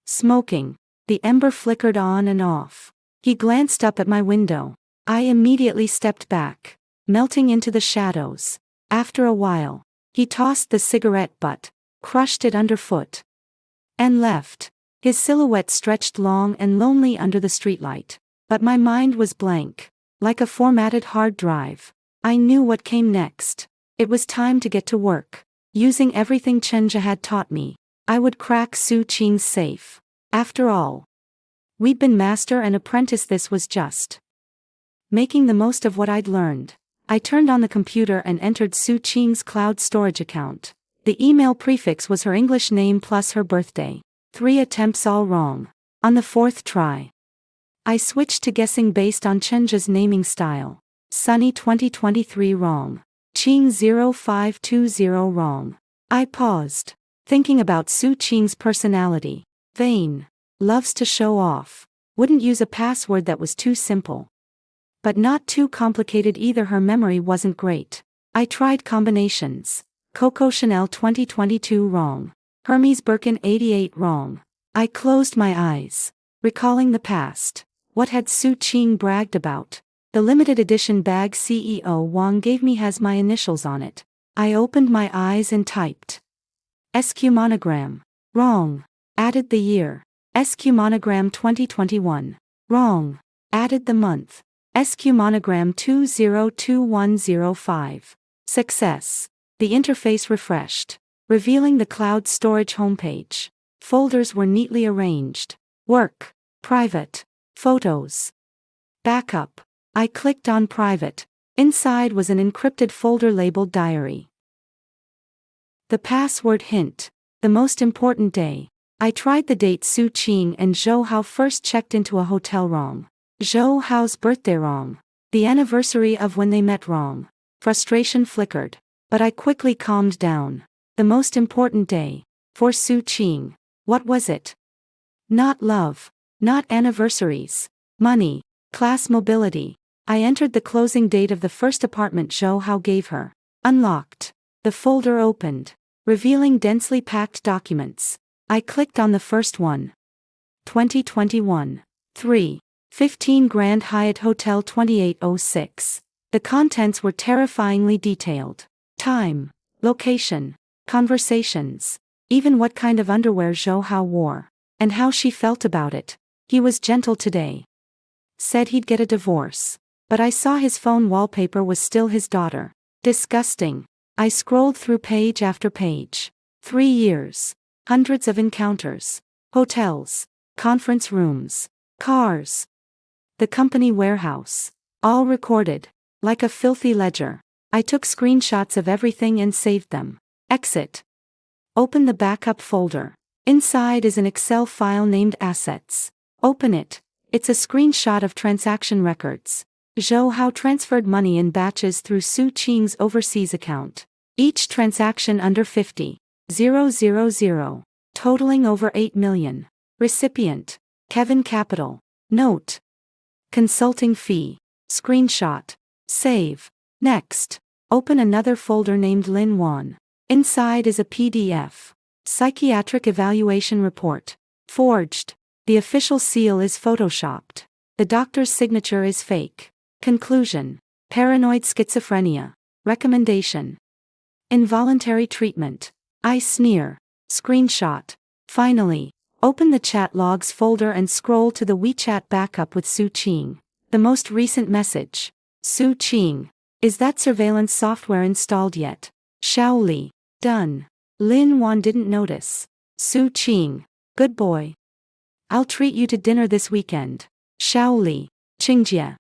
smoking. The ember flickered on and off. He glanced up at my window. I immediately stepped back, melting into the shadows. After a while, he tossed the cigarette butt, crushed it underfoot, and left. His silhouette stretched long and lonely under the streetlight. But my mind was blank, like a formatted hard drive. I knew what came next. It was time to get to work. Using everything Chenja had taught me, I would crack Su Qing's safe. After all, we'd been master and apprentice. This was just making the most of what I'd learned. I turned on the computer and entered Su Qing's cloud storage account. The email prefix was her English name plus her birthday. 3 attempts all wrong. On the 4th try, I switched to guessing based on Chenja's naming style. Sunny 2023 wrong. Qing 0520 wrong. I paused, thinking about Su Qing's personality. Vain. Loves to show off. Wouldn't use a password that was too simple, but not too complicated either. Her memory wasn't great. I tried combinations. Coco Chanel 2022 wrong. Hermes Birkin 88 wrong. I closed my eyes, recalling the past. What had Su Qing bragged about? The limited edition bag CEO Wang gave me has my initials on it. I opened my eyes and typed SQ monogram. Wrong. Added the year. SQ monogram 2021. Wrong. Added the month. SQ monogram 202105. Success. The interface refreshed, revealing the cloud storage homepage. Folders were neatly arranged. Work. Private. Photos. Backup. I clicked on private. Inside was an encrypted folder labeled diary. The password hint. The most important day. I tried the date. Su Qing and Zhou Hao first checked into a hotel wrong. Zhou Hao's birthday wrong. The anniversary of when they met wrong. Frustration flickered, but I quickly calmed down. The most important day. For Su Qing. What was it? Not love. Not anniversaries. Money. Class mobility. I entered the closing date of the first apartment Zhou Hao gave her. Unlocked. The folder opened, revealing densely packed documents. I clicked on the first one. 2021. 3. 15 Grand Hyatt Hotel 2806. The contents were terrifyingly detailed. Time. Location. Conversations. Even what kind of underwear Zhou Hao wore. And how she felt about it. He was gentle today. Said he'd get a divorce. But I saw his phone wallpaper was still his daughter. Disgusting. I scrolled through page after page. 3 years. Hundreds of encounters. Hotels. Conference rooms. Cars. The company warehouse. All recorded. Like a filthy ledger. I took screenshots of everything and saved them. Exit. Open the backup folder. Inside is an Excel file named Assets. Open it. It's a screenshot of transaction records. Show how transferred money in batches through Su Qing's overseas account. Each transaction under 50,000, totaling over 8 million. Recipient. Kevin Capital. Note. Consulting fee. Screenshot. Save. Next. Open another folder named Lin Wan. Inside is a PDF. Psychiatric evaluation report. Forged. The official seal is photoshopped. The doctor's signature is fake. Conclusion. Paranoid schizophrenia. Recommendation. Involuntary treatment. I sneer. Screenshot. Finally. Open the chat logs folder and scroll to the WeChat backup with Su Qing. The most recent message. Su Qing. Is that surveillance software installed yet? Shaoli. Done. Lin Wan didn't notice. Su Qing. Good boy. I'll treat you to dinner this weekend. Shaoli. Qingjie.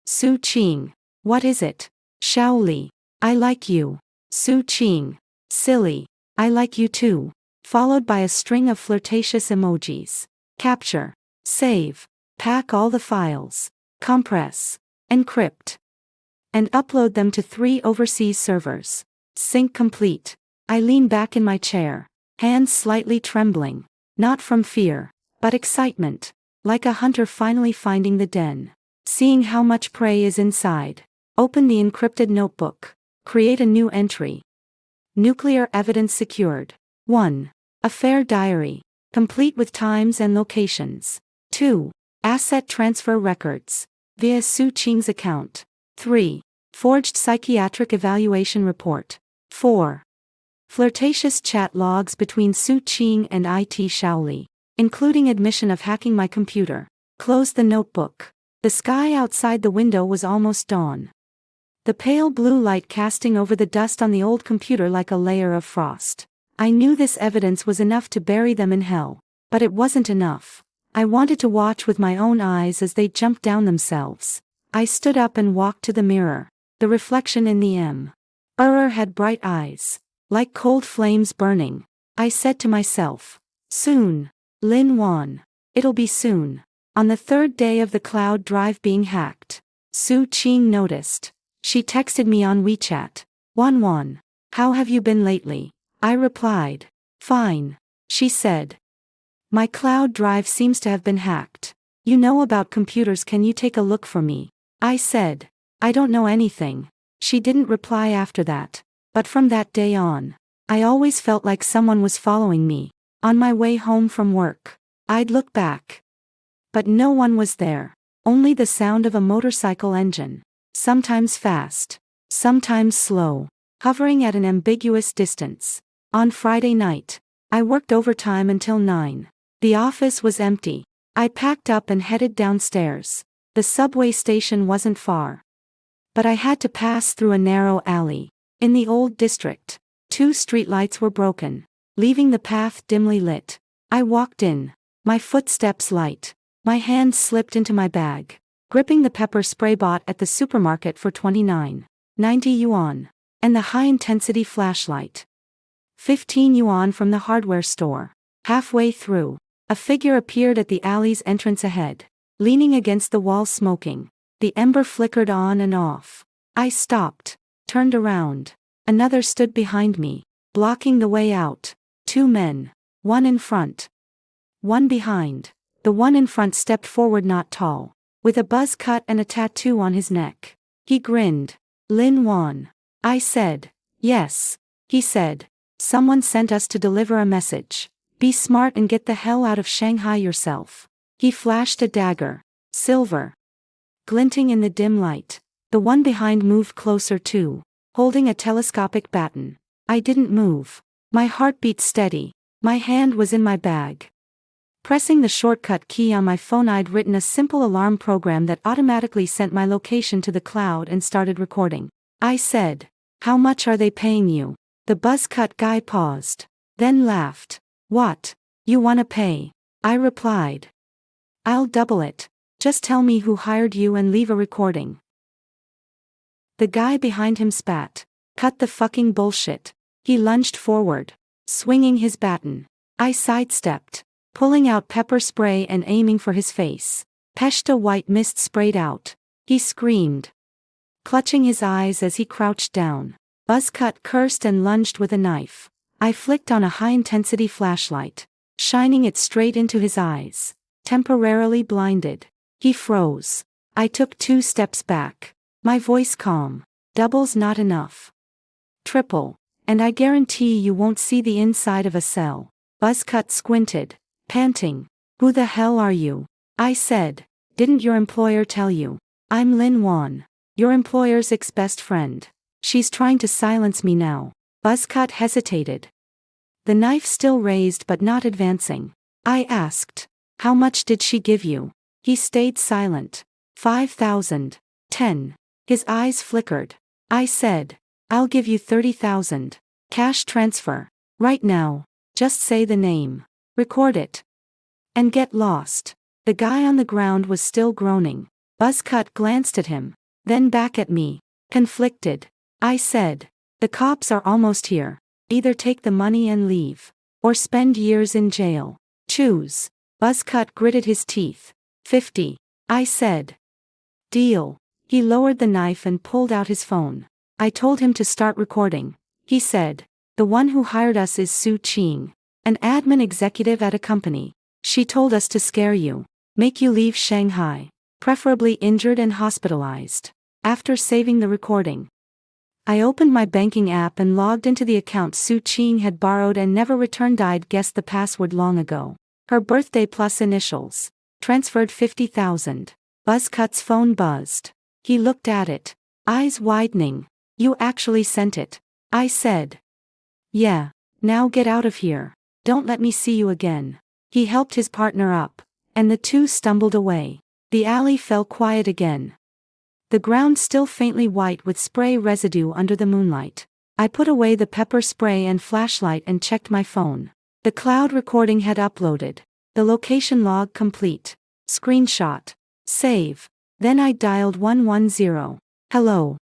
Su Qing. What is it? Shaoli. I like you. Su Qing. Silly. I like you too. Followed by a string of flirtatious emojis. Capture. Save. Pack all the files. Compress. Encrypt. And upload them to 3 overseas servers. Sync complete. I lean back in my chair, hands slightly trembling, not from fear, but excitement, like a hunter finally finding the den. Seeing how much prey is inside. Open the encrypted notebook. Create a new entry. Nuclear evidence secured. 1. Affair diary. Complete with times and locations. 2. Asset transfer records. Via Su Qing's account. 3. Forged psychiatric evaluation report. 4. Flirtatious chat logs between Su Qing and IT Shaoli, including admission of hacking my computer. Close the notebook. The sky outside the window was almost dawn. The pale blue light casting over the dust on the old computer like a layer of frost. I knew this evidence was enough to bury them in hell. But it wasn't enough. I wanted to watch with my own eyes as they jumped down themselves. I stood up and walked to the mirror. The reflection in the mirror had bright eyes, like cold flames burning. I said to myself, soon. Lin Wan. It'll be soon. On the 3rd day of the cloud drive being hacked, Su Qing noticed. She texted me on WeChat. Wan, how have you been lately? I replied. Fine. She said. My cloud drive seems to have been hacked. You know about computers, can you take a look for me? I said. I don't know anything. She didn't reply after that. But from that day on, I always felt like someone was following me. On my way home from work, I'd look back. But no one was there. Only the sound of a motorcycle engine. Sometimes fast, sometimes slow, hovering at an ambiguous distance. On Friday night, I worked overtime until 9. The office was empty. I packed up and headed downstairs. The subway station wasn't far. But I had to pass through a narrow alley. In the old district, 2 streetlights were broken, leaving the path dimly lit. I walked in, my footsteps light. My hand slipped into my bag, gripping the pepper spray bought at the supermarket for 29.90 yuan, and the high-intensity flashlight. 15 yuan from the hardware store. Halfway through, a figure appeared at the alley's entrance ahead, leaning against the wall smoking. The ember flickered on and off. I stopped, turned around. Another stood behind me, blocking the way out. 2 men, one in front, one behind. The one in front stepped forward, not tall, with a buzz cut and a tattoo on his neck. He grinned. Lin Wan. I said. Yes. He said. Someone sent us to deliver a message. Be smart and get the hell out of Shanghai yourself. He flashed a dagger. Silver. Glinting in the dim light. The one behind moved closer too, holding a telescopic baton. I didn't move. My heart beat steady. My hand was in my bag. Pressing the shortcut key on my phone, I'd written a simple alarm program that automatically sent my location to the cloud and started recording. I said, "How much are they paying you?" The buzz cut guy paused, then laughed. "What? You wanna pay?" I replied. "I'll double it. Just tell me who hired you and leave a recording." The guy behind him spat. "Cut the fucking bullshit." He lunged forward, swinging his baton. I sidestepped, pulling out pepper spray and aiming for his face. Peshta white mist sprayed out. He screamed, clutching his eyes as he crouched down. Buzzcut cursed and lunged with a knife. I flicked on a high-intensity flashlight, shining it straight into his eyes. Temporarily blinded, he froze. I took 2 steps back, my voice calm. "Double's not enough. Triple, and I guarantee you won't see the inside of a cell." Buzzcut squinted, panting. "Who the hell are you?" I said. "Didn't your employer tell you? I'm Lin Wan, your employer's ex-best friend. She's trying to silence me now." Buzzcut hesitated, the knife still raised but not advancing. I asked, "How much did she give you?" He stayed silent. 5,000. 10. His eyes flickered. I said, "I'll give you 30,000. Cash transfer. Right now. Just say the name. Record it. And get lost." The guy on the ground was still groaning. Buzzcut glanced at him, then back at me, conflicted. I said, "The cops are almost here. Either take the money and leave, or spend years in jail. Choose." Buzzcut gritted his teeth. 50. I said. "Deal." He lowered the knife and pulled out his phone. I told him to start recording. He said, "The one who hired us is Su Qing, an admin executive at a company. She told us to scare you, make you leave Shanghai, preferably injured and hospitalized." After saving the recording, I opened my banking app and logged into the account Su Qing had borrowed and never returned. I'd guessed the password long ago. Her birthday plus initials. Transferred 50,000. Buzzcut's phone buzzed. He looked at it, eyes widening. "You actually sent it?" I said. "Yeah. Now get out of here. Don't let me see you again." He helped his partner up, and the two stumbled away. The alley fell quiet again, the ground still faintly white with spray residue under the moonlight. I put away the pepper spray and flashlight and checked my phone. The cloud recording had uploaded. The location log complete. Screenshot. Save. Then I dialed 110. "Hello.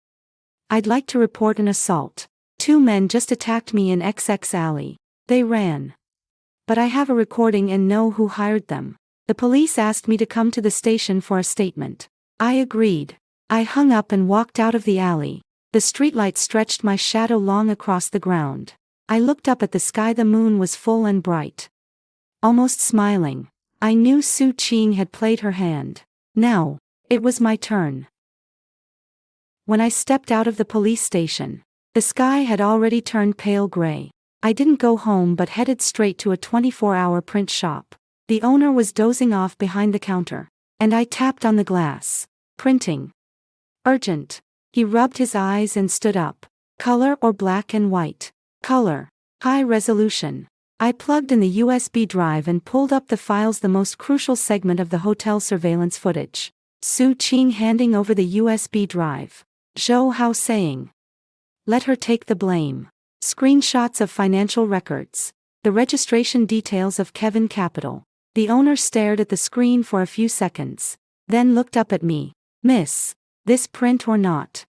I'd like to report an assault. 2 men just attacked me in XX alley. They ran. But I have a recording and know who hired them. The police asked me to come to the station for a statement." I agreed. I hung up and walked out of the alley. The streetlight stretched my shadow long across the ground. I looked up at the sky. The moon was full and bright, almost smiling. I knew Su Qing had played her hand. Now, it was my turn. When I stepped out of the police station, the sky had already turned pale gray. I didn't go home but headed straight to a 24-hour print shop. The owner was dozing off behind the counter, and I tapped on the glass. "Printing. Urgent." He rubbed his eyes and stood up. "Color or black and white?" "Color. High resolution." I plugged in the USB drive and pulled up the files, the most crucial segment of the hotel surveillance footage. Su Qing handing over the USB drive. Zhou Hao saying, "Let her take the blame." Screenshots of financial records. The registration details of Kevin Capital. The owner stared at the screen for a few seconds, then looked up at me. "Miss, this print or not?"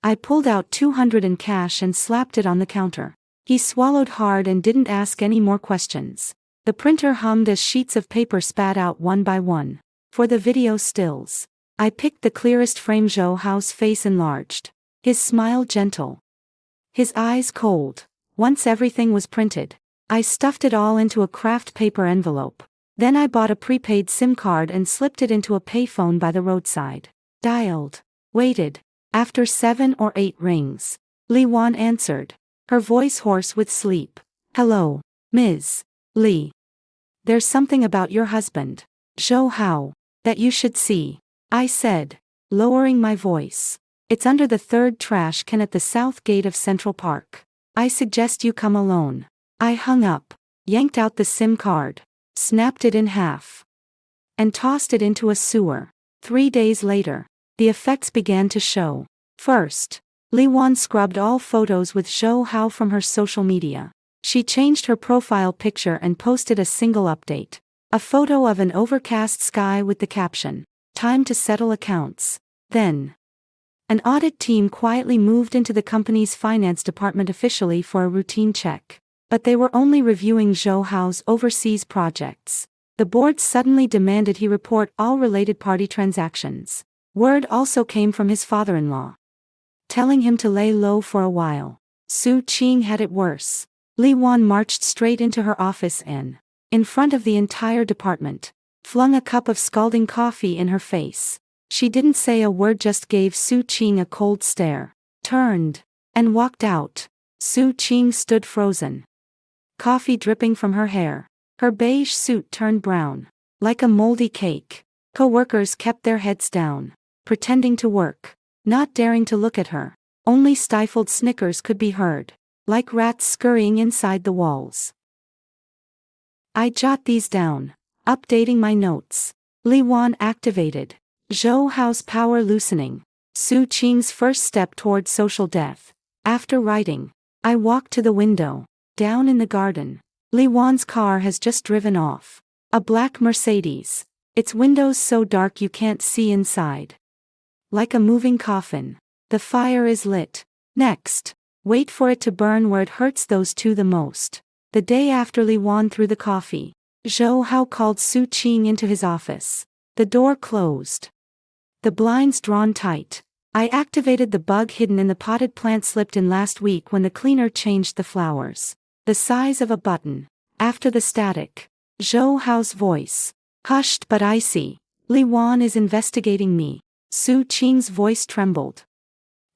I pulled out 200 in cash and slapped it on the counter. He swallowed hard and didn't ask any more questions. The printer hummed as sheets of paper spat out one by one. For the video stills, I picked the clearest frame. Zhou Hao's face enlarged, his smile gentle, his eyes cold. Once everything was printed, I stuffed it all into a craft paper envelope. Then I bought a prepaid SIM card and slipped it into a payphone by the roadside. Dialed. Waited. After 7 or 8 rings, Li Wan answered, her voice hoarse with sleep. "Hello, Ms. Li. There's something about your husband, Zhou Hao, that you should see," I said, lowering my voice. "It's under the 3rd trash can at the south gate of Central Park. I suggest you come alone." I hung up, yanked out the SIM card. snapped it in half, and tossed it into a sewer. 3 days later, the effects began to show. First, Liwan scrubbed all photos with Zhou Hao from her social media. She changed her profile picture and posted a single update. A photo of an overcast sky with the caption, "Time to settle accounts." Then, an audit team quietly moved into the company's finance department officially for a routine check. But they were only reviewing Zhou Hao's overseas projects. The board suddenly demanded he report all related party transactions. Word also came from his father-in-law, telling him to lay low for a while. Su Qing had it worse. Liwan marched straight into her office and, in front of the entire department, flung a cup of scalding coffee in her face. She didn't say a word, just gave Su Qing a cold stare, turned, and walked out. Su Qing stood frozen, coffee dripping from her hair. Her beige suit turned brown, like a moldy cake. Co-workers kept their heads down, pretending to work, not daring to look at her. Only stifled snickers could be heard, like rats scurrying inside the walls. I jot these down, updating my notes. Liwan activated. Zhou Hao's power loosening. Su Qing's first step toward social death. After writing, I walked to the window. Down in the garden, Liwan's car has just driven off. A black Mercedes. Its windows so dark you can't see inside. Like a moving coffin. The fire is lit. Next, wait for it to burn where it hurts those two the most. The day after Liwan threw the coffee, Zhou Hao called Su Qing into his office. The door closed, the blinds drawn tight. I activated the bug hidden in the potted plant slipped in last week when the cleaner changed the flowers. The size of a button. After the static, Zhou Hao's voice, hushed but icy. Liwan is investigating me. Su Qing's voice trembled.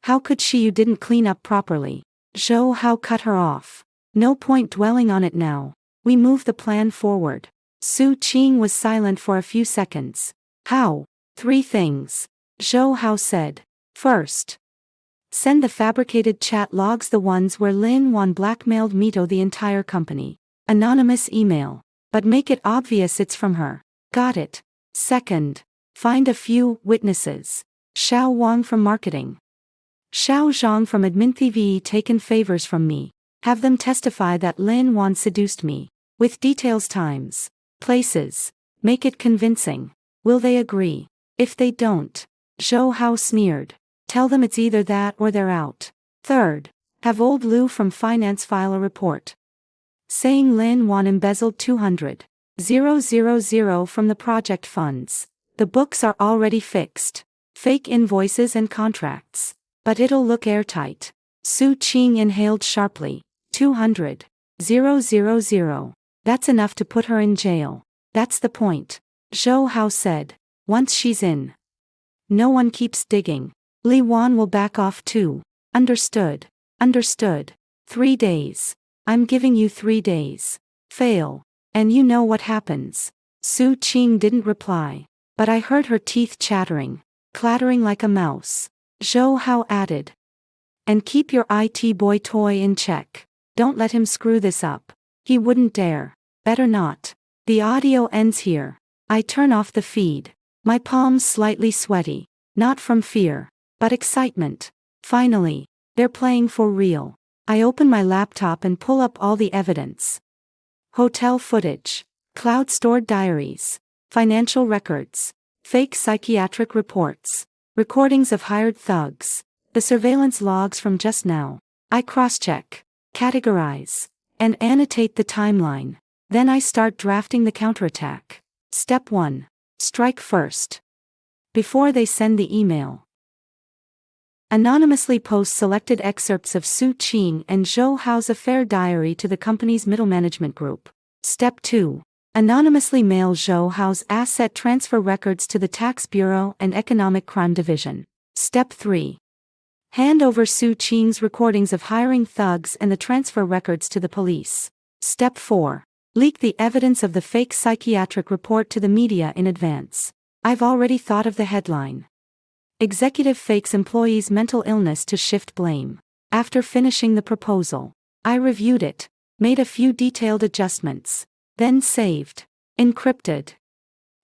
How could she? You didn't clean up properly. Zhou Hao cut her off. No point dwelling on it now. We move the plan forward. Su Qing was silent for a few seconds. How? 3 things. Zhou Hao said. First, send the fabricated chat logs, the ones where Lin Wan blackmailed Mito the entire company. Anonymous email. But make it obvious it's from her. Got it. Second, find a few witnesses. Xiao Wang from marketing, Xiao Zhang from admin TV taken favors from me. Have them testify that Lin Wan seduced me. With details, times, places. Make it convincing. Will they agree? If they don't, Zhou Hao sneered. Tell them it's either that or they're out. Third, have old Lu from finance file a report saying Lin Wan embezzled 200,000 from the project funds. The books are already fixed. Fake invoices and contracts. But it'll look airtight. Su Qing inhaled sharply. 200,000. That's enough to put her in jail. That's the point. Zhou Hao said. Once she's in, no one keeps digging. Liwan will back off too. Understood. Understood. 3 days. I'm giving you 3 days. Fail, and you know what happens. Su Qing didn't reply, but I heard her teeth chattering, clattering like a mouse. Zhou Hao added. And keep your IT boy toy in check. Don't let him screw this up. He wouldn't dare. Better not. The audio ends here. I turn off the feed. My palms slightly sweaty. Not from fear, but excitement. Finally, they're playing for real. I open my laptop and pull up all the evidence. Hotel footage, cloud-stored diaries, financial records, fake psychiatric reports, recordings of hired thugs, the surveillance logs from just now. I cross-check, categorize, and annotate the timeline. Then I start drafting the counterattack. Step 1. Strike first. Before they send the email, anonymously post selected excerpts of Su Qing and Zhou Hao's affair diary to the company's middle management group. Step 2. Anonymously mail Zhou Hao's asset transfer records to the Tax Bureau and Economic Crime Division. Step 3. Hand over Su Qing's recordings of hiring thugs and the transfer records to the police. Step 4. Leak the evidence of the fake psychiatric report to the media in advance. I've already thought of the headline. Executive fakes employees' mental illness to shift blame. After finishing the proposal, I reviewed it, made a few detailed adjustments, then saved. encrypted,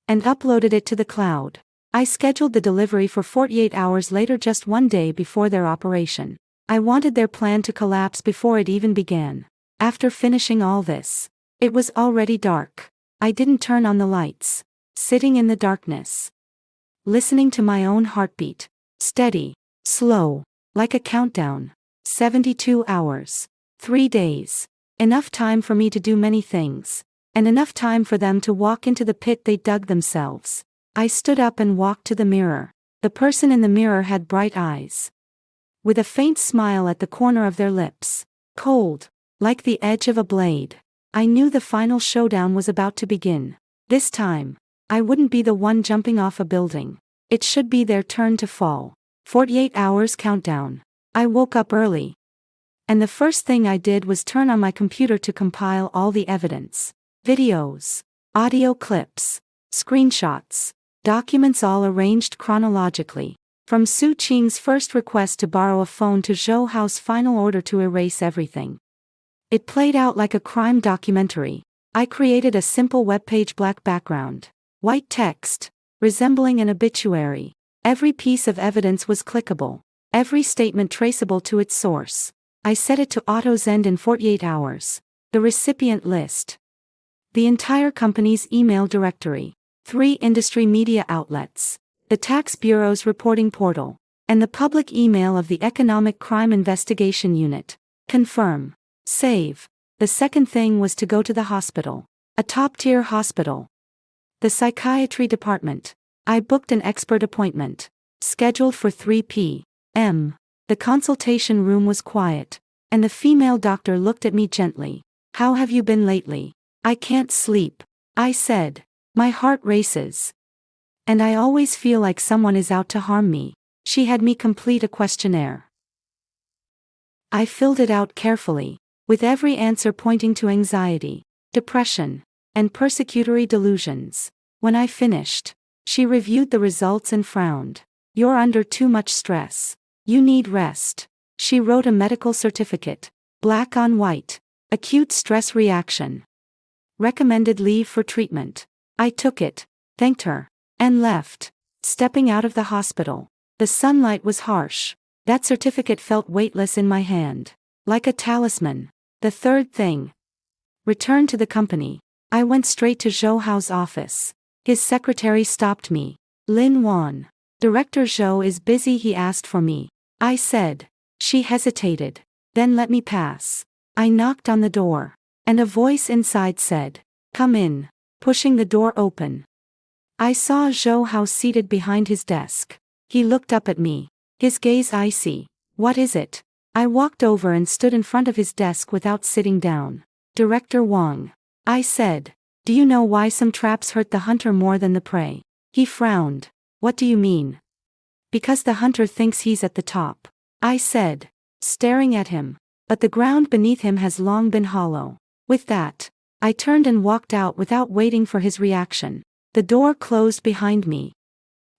and uploaded it to the cloud. I scheduled the delivery for 48 hours later, just one day before their operation. I wanted their plan to collapse before it even began. After finishing all this, it was already dark. I didn't turn on the lights. Sitting in the darkness, listening to my own heartbeat. Steady, slow, like a countdown. 72 hours. 3 days. Enough time for me to do many things. And enough time for them to walk into the pit they dug themselves. I stood up and walked to the mirror. The person in the mirror had bright eyes, with a faint smile at the corner of their lips. Cold, like the edge of a blade. I knew the final showdown was about to begin. This time, I wouldn't be the one jumping off a building. It should be their turn to fall. 48 hours countdown. I woke up early, and the first thing I did was turn on my computer to compile all the evidence. Videos, audio clips, screenshots, documents all arranged chronologically. From Su Qing's first request to borrow a phone to Zhou Hao's final order to erase everything. It played out like a crime documentary. I created a simple webpage, black background, white text, resembling an obituary. Every piece of evidence was clickable, every statement traceable to its source. I set it to auto-send in 48 hours. The recipient list, the entire company's email directory, 3 industry media outlets, the tax bureau's reporting portal, and the public email of the Economic Crime Investigation Unit. Confirm. Save. The second thing was to go to the hospital. A top-tier hospital. The psychiatry department. I booked an expert appointment, scheduled for 3 p.m. The consultation room was quiet, and the female doctor looked at me gently. "How have you been lately?" "I can't sleep," I said. "My heart races. And I always feel like someone is out to harm me." She had me complete a questionnaire. I filled it out carefully, with every answer pointing to anxiety, depression, and persecutory delusions. When I finished, she reviewed the results and frowned. "You're under too much stress. You need rest." She wrote a medical certificate, black on white. Acute stress reaction. Recommended leave for treatment. I took it, thanked her, and left. Stepping out of the hospital, the sunlight was harsh. That certificate felt weightless in my hand, like a talisman. The third thing. Return to the company. I went straight to Zhou Hao's office. His secretary stopped me. "Lin Wan. Director Zhou is busy, he asked for me." I said. She hesitated, then let me pass. I knocked on the door, and a voice inside said, "Come in." Pushing the door open, I saw Zhou Hao seated behind his desk. He looked up at me, his gaze icy. "What is it?" I walked over and stood in front of his desk without sitting down. "Director Wang," I said, "do you know why some traps hurt the hunter more than the prey?" He frowned. "What do you mean?" "Because the hunter thinks he's at the top," I said, staring at him. "But the ground beneath him has long been hollow." With that, I turned and walked out without waiting for his reaction. The door closed behind me,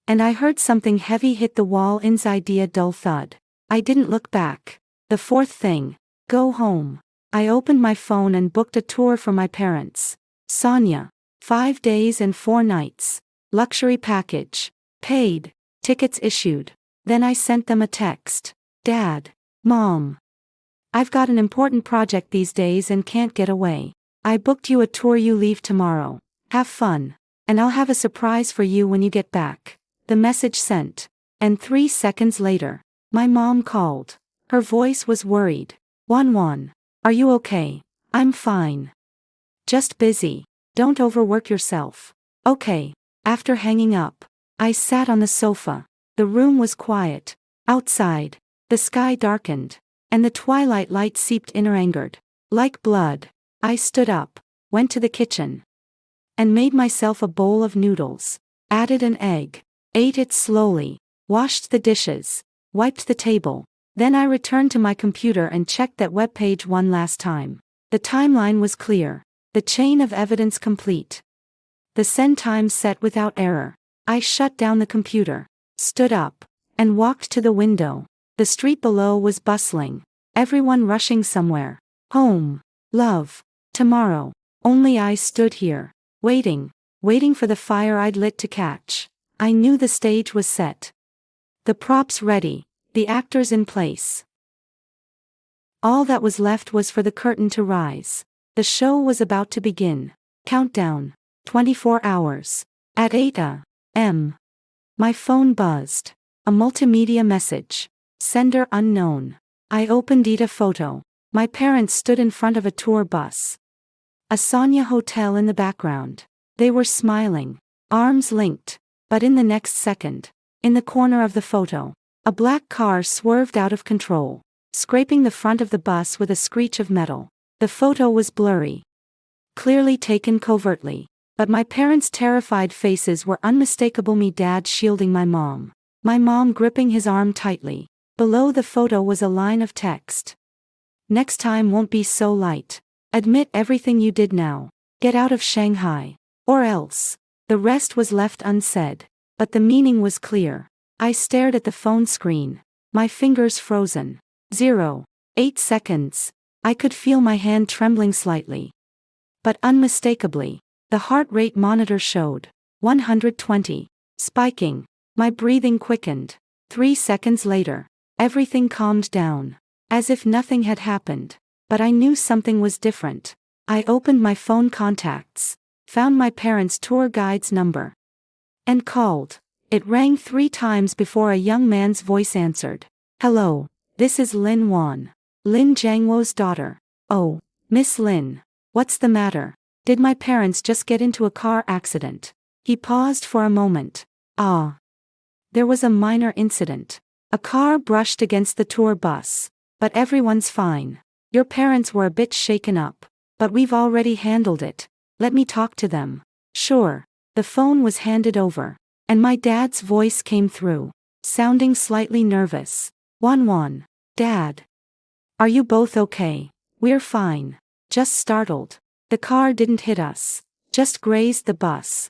and I heard something heavy hit the wall inside. A dull thud. I didn't look back. The fourth thing. Go home. I opened my phone and booked a tour for my parents. Sonia. 5 days and 4 nights. Luxury package. Paid. Tickets issued. Then I sent them a text. "Dad. Mom. I've got an important project these days and can't get away. I booked you a tour. You leave tomorrow. Have fun. And I'll have a surprise for you when you get back." The message sent. And 3 seconds later, my mom called. Her voice was worried. "Wan, are you okay?" "I'm fine. Just busy. Don't overwork yourself." "Okay." After hanging up, I sat on the sofa. The room was quiet. Outside, the sky darkened, and the twilight light seeped in angered, like blood. I stood up, went to the kitchen, and made myself a bowl of noodles, added an egg, ate it slowly, washed the dishes, wiped the table. Then I returned to my computer and checked that webpage one last time. The timeline was clear, the chain of evidence complete, the send time set without error. I shut down the computer, stood up, and walked to the window. The street below was bustling, everyone rushing somewhere. Home. Love. Tomorrow. Only I stood here, waiting for the fire I'd lit to catch. I knew the stage was set. The props ready, the actors in place. All that was left was for the curtain to rise. The show was about to begin. Countdown. 24 hours. At 8 a.m. My phone buzzed. A multimedia message. Sender unknown. I opened a photo. My parents stood in front of a tour bus. A Sonia hotel in the background. They were smiling. Arms linked. But in the next second, in the corner of the photo, a black car swerved out of control, scraping the front of the bus with a screech of metal. The photo was blurry. Clearly taken covertly. But my parents' terrified faces were unmistakable. Me dad shielding my mom gripping his arm tightly. Below the photo was a line of text. Next time won't be so light. Admit everything you did now. Get out of Shanghai. Or else. The rest was left unsaid. But the meaning was clear. I stared at the phone screen. My fingers frozen. 8 seconds. I could feel my hand trembling slightly. But unmistakably, the heart rate monitor showed 120. Spiking. My breathing quickened. 3 seconds later, everything calmed down. As if nothing had happened. But I knew something was different. I opened my phone contacts. Found my parents' tour guide's number. And called. It rang 3 times before a young man's voice answered. Hello, this is Lin Wan. Lin Jiangwo's daughter. Oh, Miss Lin. What's the matter? Did my parents just get into a car accident? He paused for a moment. There was a minor incident. A car brushed against the tour bus. But everyone's fine. Your parents were a bit shaken up. But we've already handled it. Let me talk to them. Sure. The phone was handed over. And my dad's voice came through. Sounding slightly nervous. Wan. Dad. Are you both okay? We're fine. Just startled. The car didn't hit us. Just grazed the bus.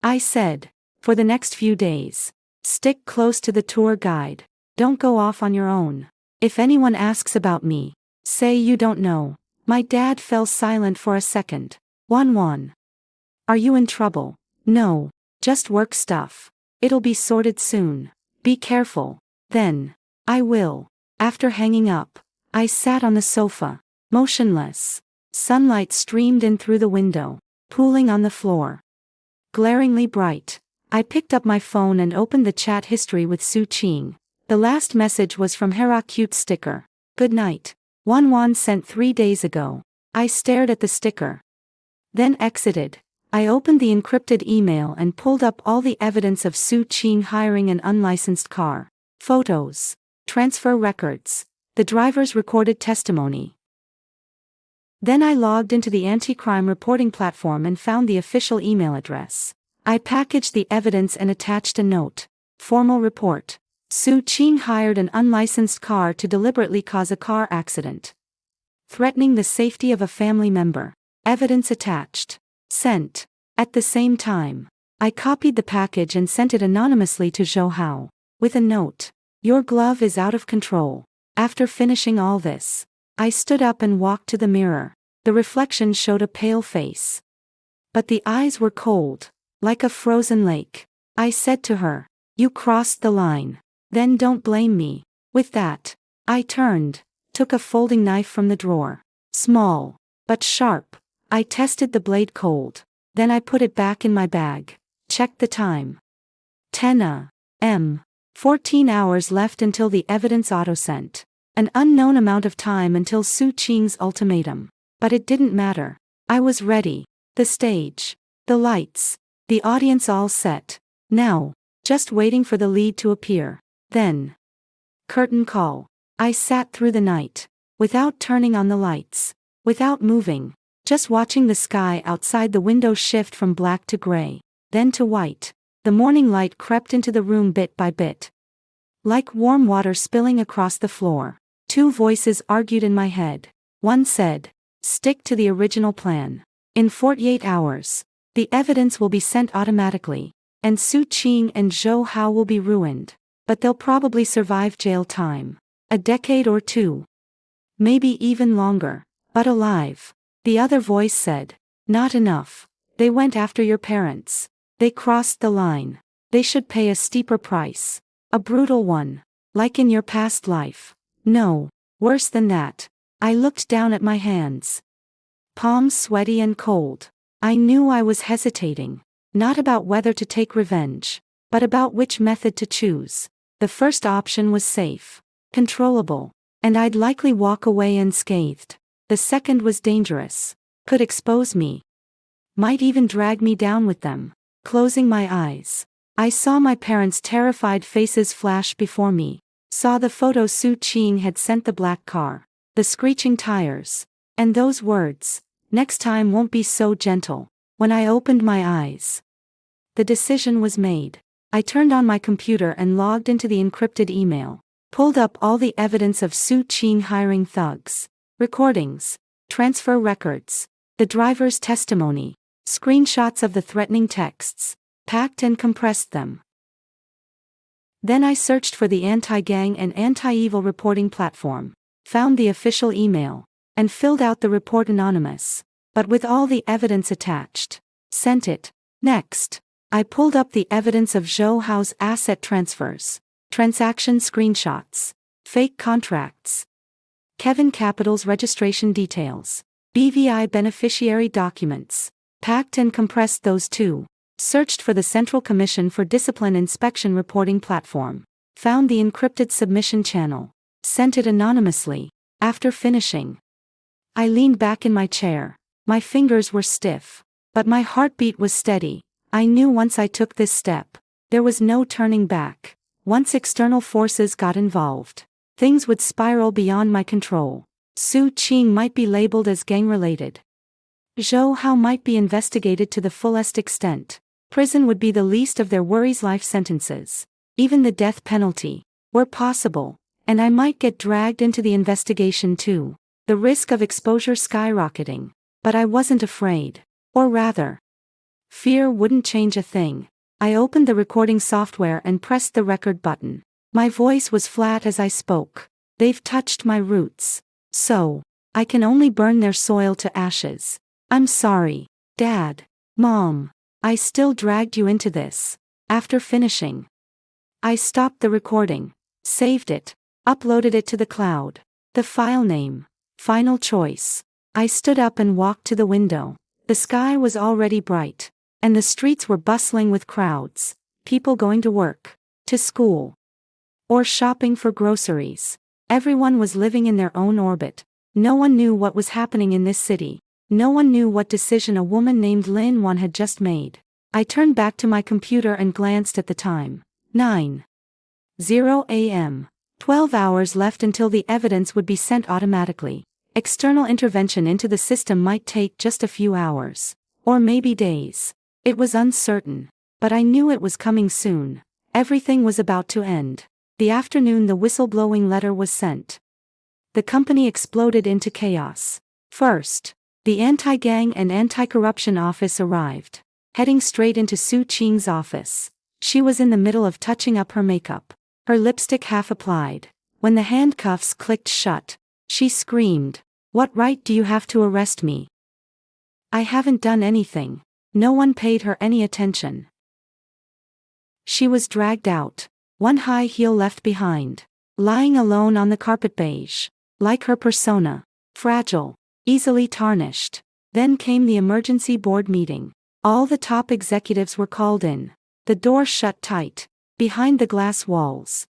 I said. For the next few days. Stick close to the tour guide. Don't go off on your own. If anyone asks about me, say you don't know. My dad fell silent for a second. Wan. Are you in trouble? No. Just work stuff. It'll be sorted soon. Be careful. Then. I will. After hanging up, I sat on the sofa, motionless. Sunlight streamed in through the window, pooling on the floor. Glaringly bright. I picked up my phone and opened the chat history with Su Qing. The last message was from Hera Cute sticker. Good night. Wan sent 3 days ago. I stared at the sticker. Then exited. I opened the encrypted email and pulled up all the evidence of Su Qing hiring an unlicensed car. Photos. Transfer records. The driver's recorded testimony. Then I logged into the anti-crime reporting platform and found the official email address. I packaged the evidence and attached a note. Formal report. Su Qing hired an unlicensed car to deliberately cause a car accident, threatening the safety of a family member. Evidence attached. Sent. At the same time, I copied the package and sent it anonymously to Zhou Hao, with a note. Your glove is out of control. After finishing all this, I stood up and walked to the mirror. The reflection showed a pale face. But the eyes were cold, like a frozen lake. I said to her, you crossed the line. Then don't blame me. With that, I turned, took a folding knife from the drawer. Small, but sharp. I tested the blade cold. Then I put it back in my bag. Checked the time. 10 a.m. 14 hours left until the evidence auto-sent. An unknown amount of time until Su Qing's ultimatum. But it didn't matter. I was ready. The stage. The lights. The audience all set. Now. Just waiting for the lead to appear. Then. Curtain call. I sat through the night. Without turning on the lights. Without moving. Just watching the sky outside the window shift from black to gray. Then to white. The morning light crept into the room bit by bit. Like warm water spilling across the floor. 2 voices argued in my head. One said, stick to the original plan. In 48 hours, the evidence will be sent automatically, and Su Qing and Zhou Hao will be ruined. But they'll probably survive jail time. A decade or 2. Maybe even longer. But alive. The other voice said, not enough. They went after your parents. They crossed the line. They should pay a steeper price. A brutal one. Like in your past life. No, worse than that. I looked down at my hands. Palms sweaty and cold. I knew I was hesitating. Not about whether to take revenge, but about which method to choose. The first option was safe, controllable, and I'd likely walk away unscathed. The second was dangerous, could expose me, might even drag me down with them. Closing my eyes, I saw my parents' terrified faces flash before me, saw the photo Su Qing had sent, the black car, the screeching tires, and those words, "Next time won't be so gentle." When I opened my eyes, the decision was made. I turned on my computer and logged into the encrypted email, pulled up all the evidence of Su Qing hiring thugs, recordings, transfer records, the driver's testimony, screenshots of the threatening texts, packed and compressed them. Then I searched for the anti-gang and anti-evil reporting platform, found the official email, and filled out the report anonymous, but with all the evidence attached. Sent it. Next, I pulled up the evidence of Zhou Hao's asset transfers, transaction screenshots, fake contracts, Kevin Capital's registration details, BVI beneficiary documents, packed and compressed those too. Searched for the Central Commission for Discipline inspection reporting platform, found the encrypted submission channel, sent it anonymously. After finishing, I leaned back in my chair. My fingers were stiff, but my heartbeat was steady. I knew once I took this step, there was no turning back. Once external forces got involved, things would spiral beyond my control. Su Qing might be labeled as gang-related. Zhou Hao might be investigated to the fullest extent. Prison would be the least of their worries. Life sentences, even the death penalty, were possible, and I might get dragged into the investigation too. The risk of exposure skyrocketing. But I wasn't afraid. Or rather, fear wouldn't change a thing. I opened the recording software and pressed the record button. My voice was flat as I spoke. They've touched my roots. So, I can only burn their soil to ashes. I'm sorry, Dad, Mom. I still dragged you into this. After finishing, I stopped the recording, saved it, uploaded it to the cloud. The file name, Final Choice. I stood up and walked to the window. The sky was already bright, and the streets were bustling with crowds, people going to work, to school, or shopping for groceries. Everyone was living in their own orbit. No one knew what was happening in this city. No one knew what decision a woman named Lin Wan had just made. I turned back to my computer and glanced at the time. 9:00 a.m. 12 hours left until the evidence would be sent automatically. External intervention into the system might take just a few hours. Or maybe days. It was uncertain. But I knew it was coming soon. Everything was about to end. The afternoon the whistleblowing letter was sent, the company exploded into chaos. First, the anti-gang and anti-corruption office arrived, heading straight into Su Qing's office. She was in the middle of touching up her makeup, her lipstick half applied. When the handcuffs clicked shut, she screamed, "What right do you have to arrest me? I haven't done anything." No one paid her any attention. She was dragged out, one high heel left behind, lying alone on the carpet, beige, like her persona, fragile, easily tarnished. Then came the emergency board meeting. All the top executives were called in. The door shut tight, behind the glass walls.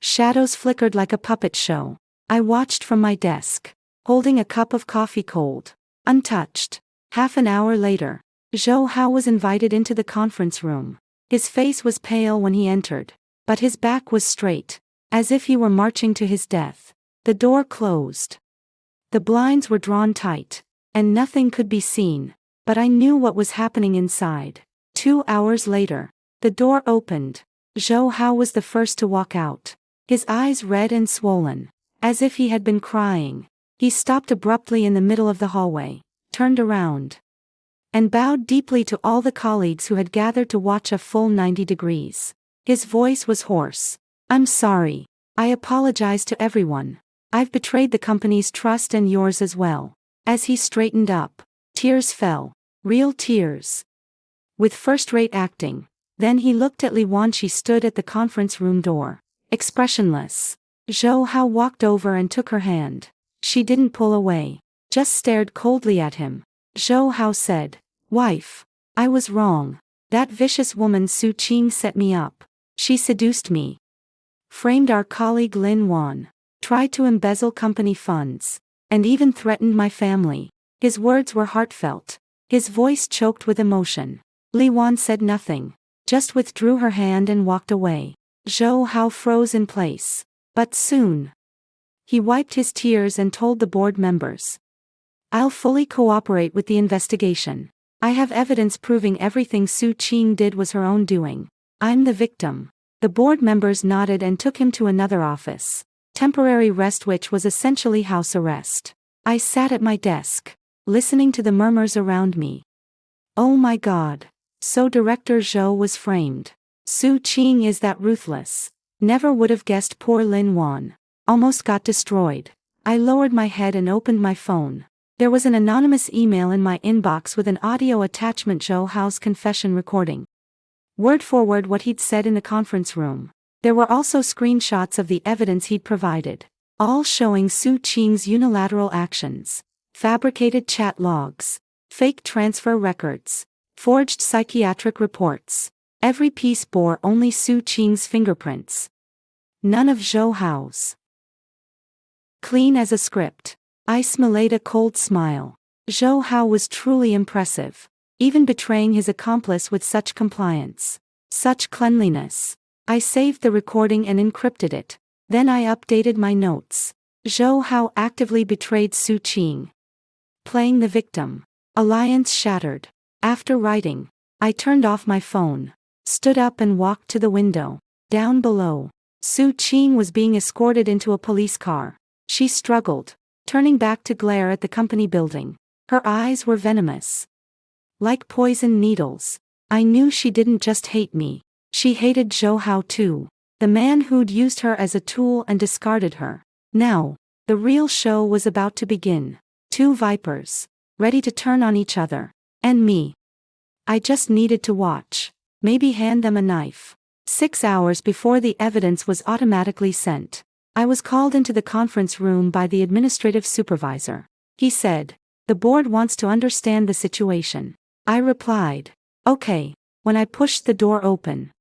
Shadows flickered like a puppet show. I watched from my desk, holding a cup of coffee cold, untouched. Half an hour later, Zhou Hao was invited into the conference room. His face was pale when he entered, but his back was straight, as if he were marching to his death. The door closed. The blinds were drawn tight, and nothing could be seen, but I knew what was happening inside. 2 hours later, the door opened. Zhou Hao was the first to walk out, his eyes red and swollen, as if he had been crying. He stopped abruptly in the middle of the hallway, turned around, and bowed deeply to all the colleagues who had gathered to watch a full 90 degrees. His voice was hoarse. "I'm sorry. I apologize to everyone. I've betrayed the company's trust and yours as well." As he straightened up, tears fell. Real tears. With first-rate acting. Then he looked at Li Wan. She stood at the conference room door, expressionless. Zhou Hao walked over and took her hand. She didn't pull away, just stared coldly at him. Zhou Hao said, "Wife, I was wrong. That vicious woman Su Qing set me up. She seduced me. Framed our colleague Lin Wan. Tried to embezzle company funds. And even threatened my family." His words were heartfelt. His voice choked with emotion. Li Wan said nothing, just withdrew her hand and walked away. Zhou Hao froze in place. But soon, he wiped his tears and told the board members, "I'll fully cooperate with the investigation. I have evidence proving everything Su Qing did was her own doing. I'm the victim." The board members nodded and took him to another office. Temporary rest, which was essentially house arrest. I sat at my desk, listening to the murmurs around me. Oh my God. So Director Zhou was framed. Su Qing is that ruthless. Never would have guessed. Poor Lin Wan. Almost got destroyed. I lowered my head and opened my phone. There was an anonymous email in my inbox with an audio attachment, Zhou Hao's confession recording. Word for word what he'd said in the conference room. There were also screenshots of the evidence he'd provided, all showing Su Qing's unilateral actions. Fabricated chat logs, fake transfer records, forged psychiatric reports. Every piece bore only Su Qing's fingerprints. None of Zhou Hao's. Clean as a script. I smiled a cold smile. Zhou Hao was truly impressive, even betraying his accomplice with such compliance, such cleanliness. I saved the recording and encrypted it. Then I updated my notes. Zhou Hao actively betrayed Su Qing. Playing the victim. Alliance shattered. After writing, I turned off my phone, stood up and walked to the window. Down below, Su Qing was being escorted into a police car. She struggled, turning back to glare at the company building. Her eyes were venomous, like poison needles. I knew she didn't just hate me. She hated Zhou Hao too, the man who'd used her as a tool and discarded her. Now, the real show was about to begin. Two vipers, ready to turn on each other. And me. I just needed to watch. Maybe hand them a knife. 6 hours before the evidence was automatically sent, I was called into the conference room by the administrative supervisor. He said, "The board wants to understand the situation." I replied, "Okay." When I pushed the door open,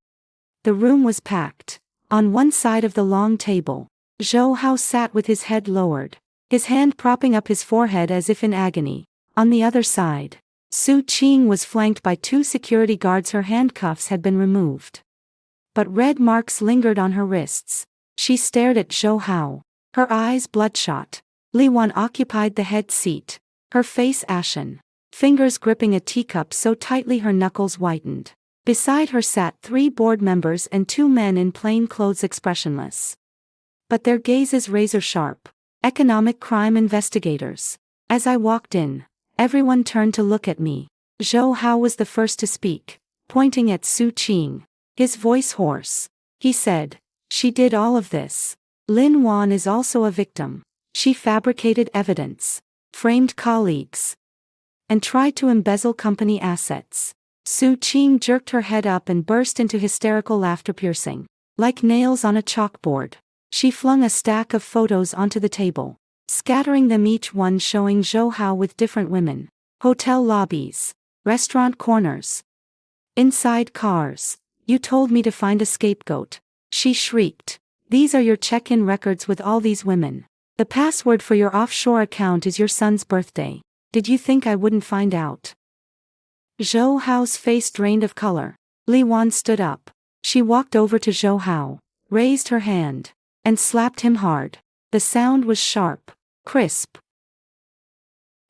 the room was packed. On one side of the long table, Zhou Hao sat with his head lowered, his hand propping up his forehead as if in agony. On the other side, Su Qing was flanked by two security guards. Her handcuffs had been removed, but red marks lingered on her wrists. She stared at Zhou Hao, her eyes bloodshot. Li Wan occupied the head seat, her face ashen, fingers gripping a teacup so tightly her knuckles whitened. Beside her sat 3 board members and 2 men in plain clothes, expressionless, but their gazes razor-sharp. Economic crime investigators. As I walked in, everyone turned to look at me. Zhou Hao was the first to speak, pointing at Su Qing, his voice hoarse. He said, "She did all of this. Lin Wan is also a victim. She fabricated evidence, framed colleagues, and tried to embezzle company assets." Su Qing jerked her head up and burst into hysterical laughter, piercing like nails on a chalkboard. She flung a stack of photos onto the table, scattering them, each one showing Zhou Hao with different women. Hotel lobbies, restaurant corners, inside cars. "You told me to find a scapegoat," she shrieked. "These are your check-in records with all these women. The password for your offshore account is your son's birthday. Did you think I wouldn't find out?" Zhou Hao's face drained of color. Li Wan stood up. She walked over to Zhou Hao, raised her hand, and slapped him hard. The sound was sharp, crisp.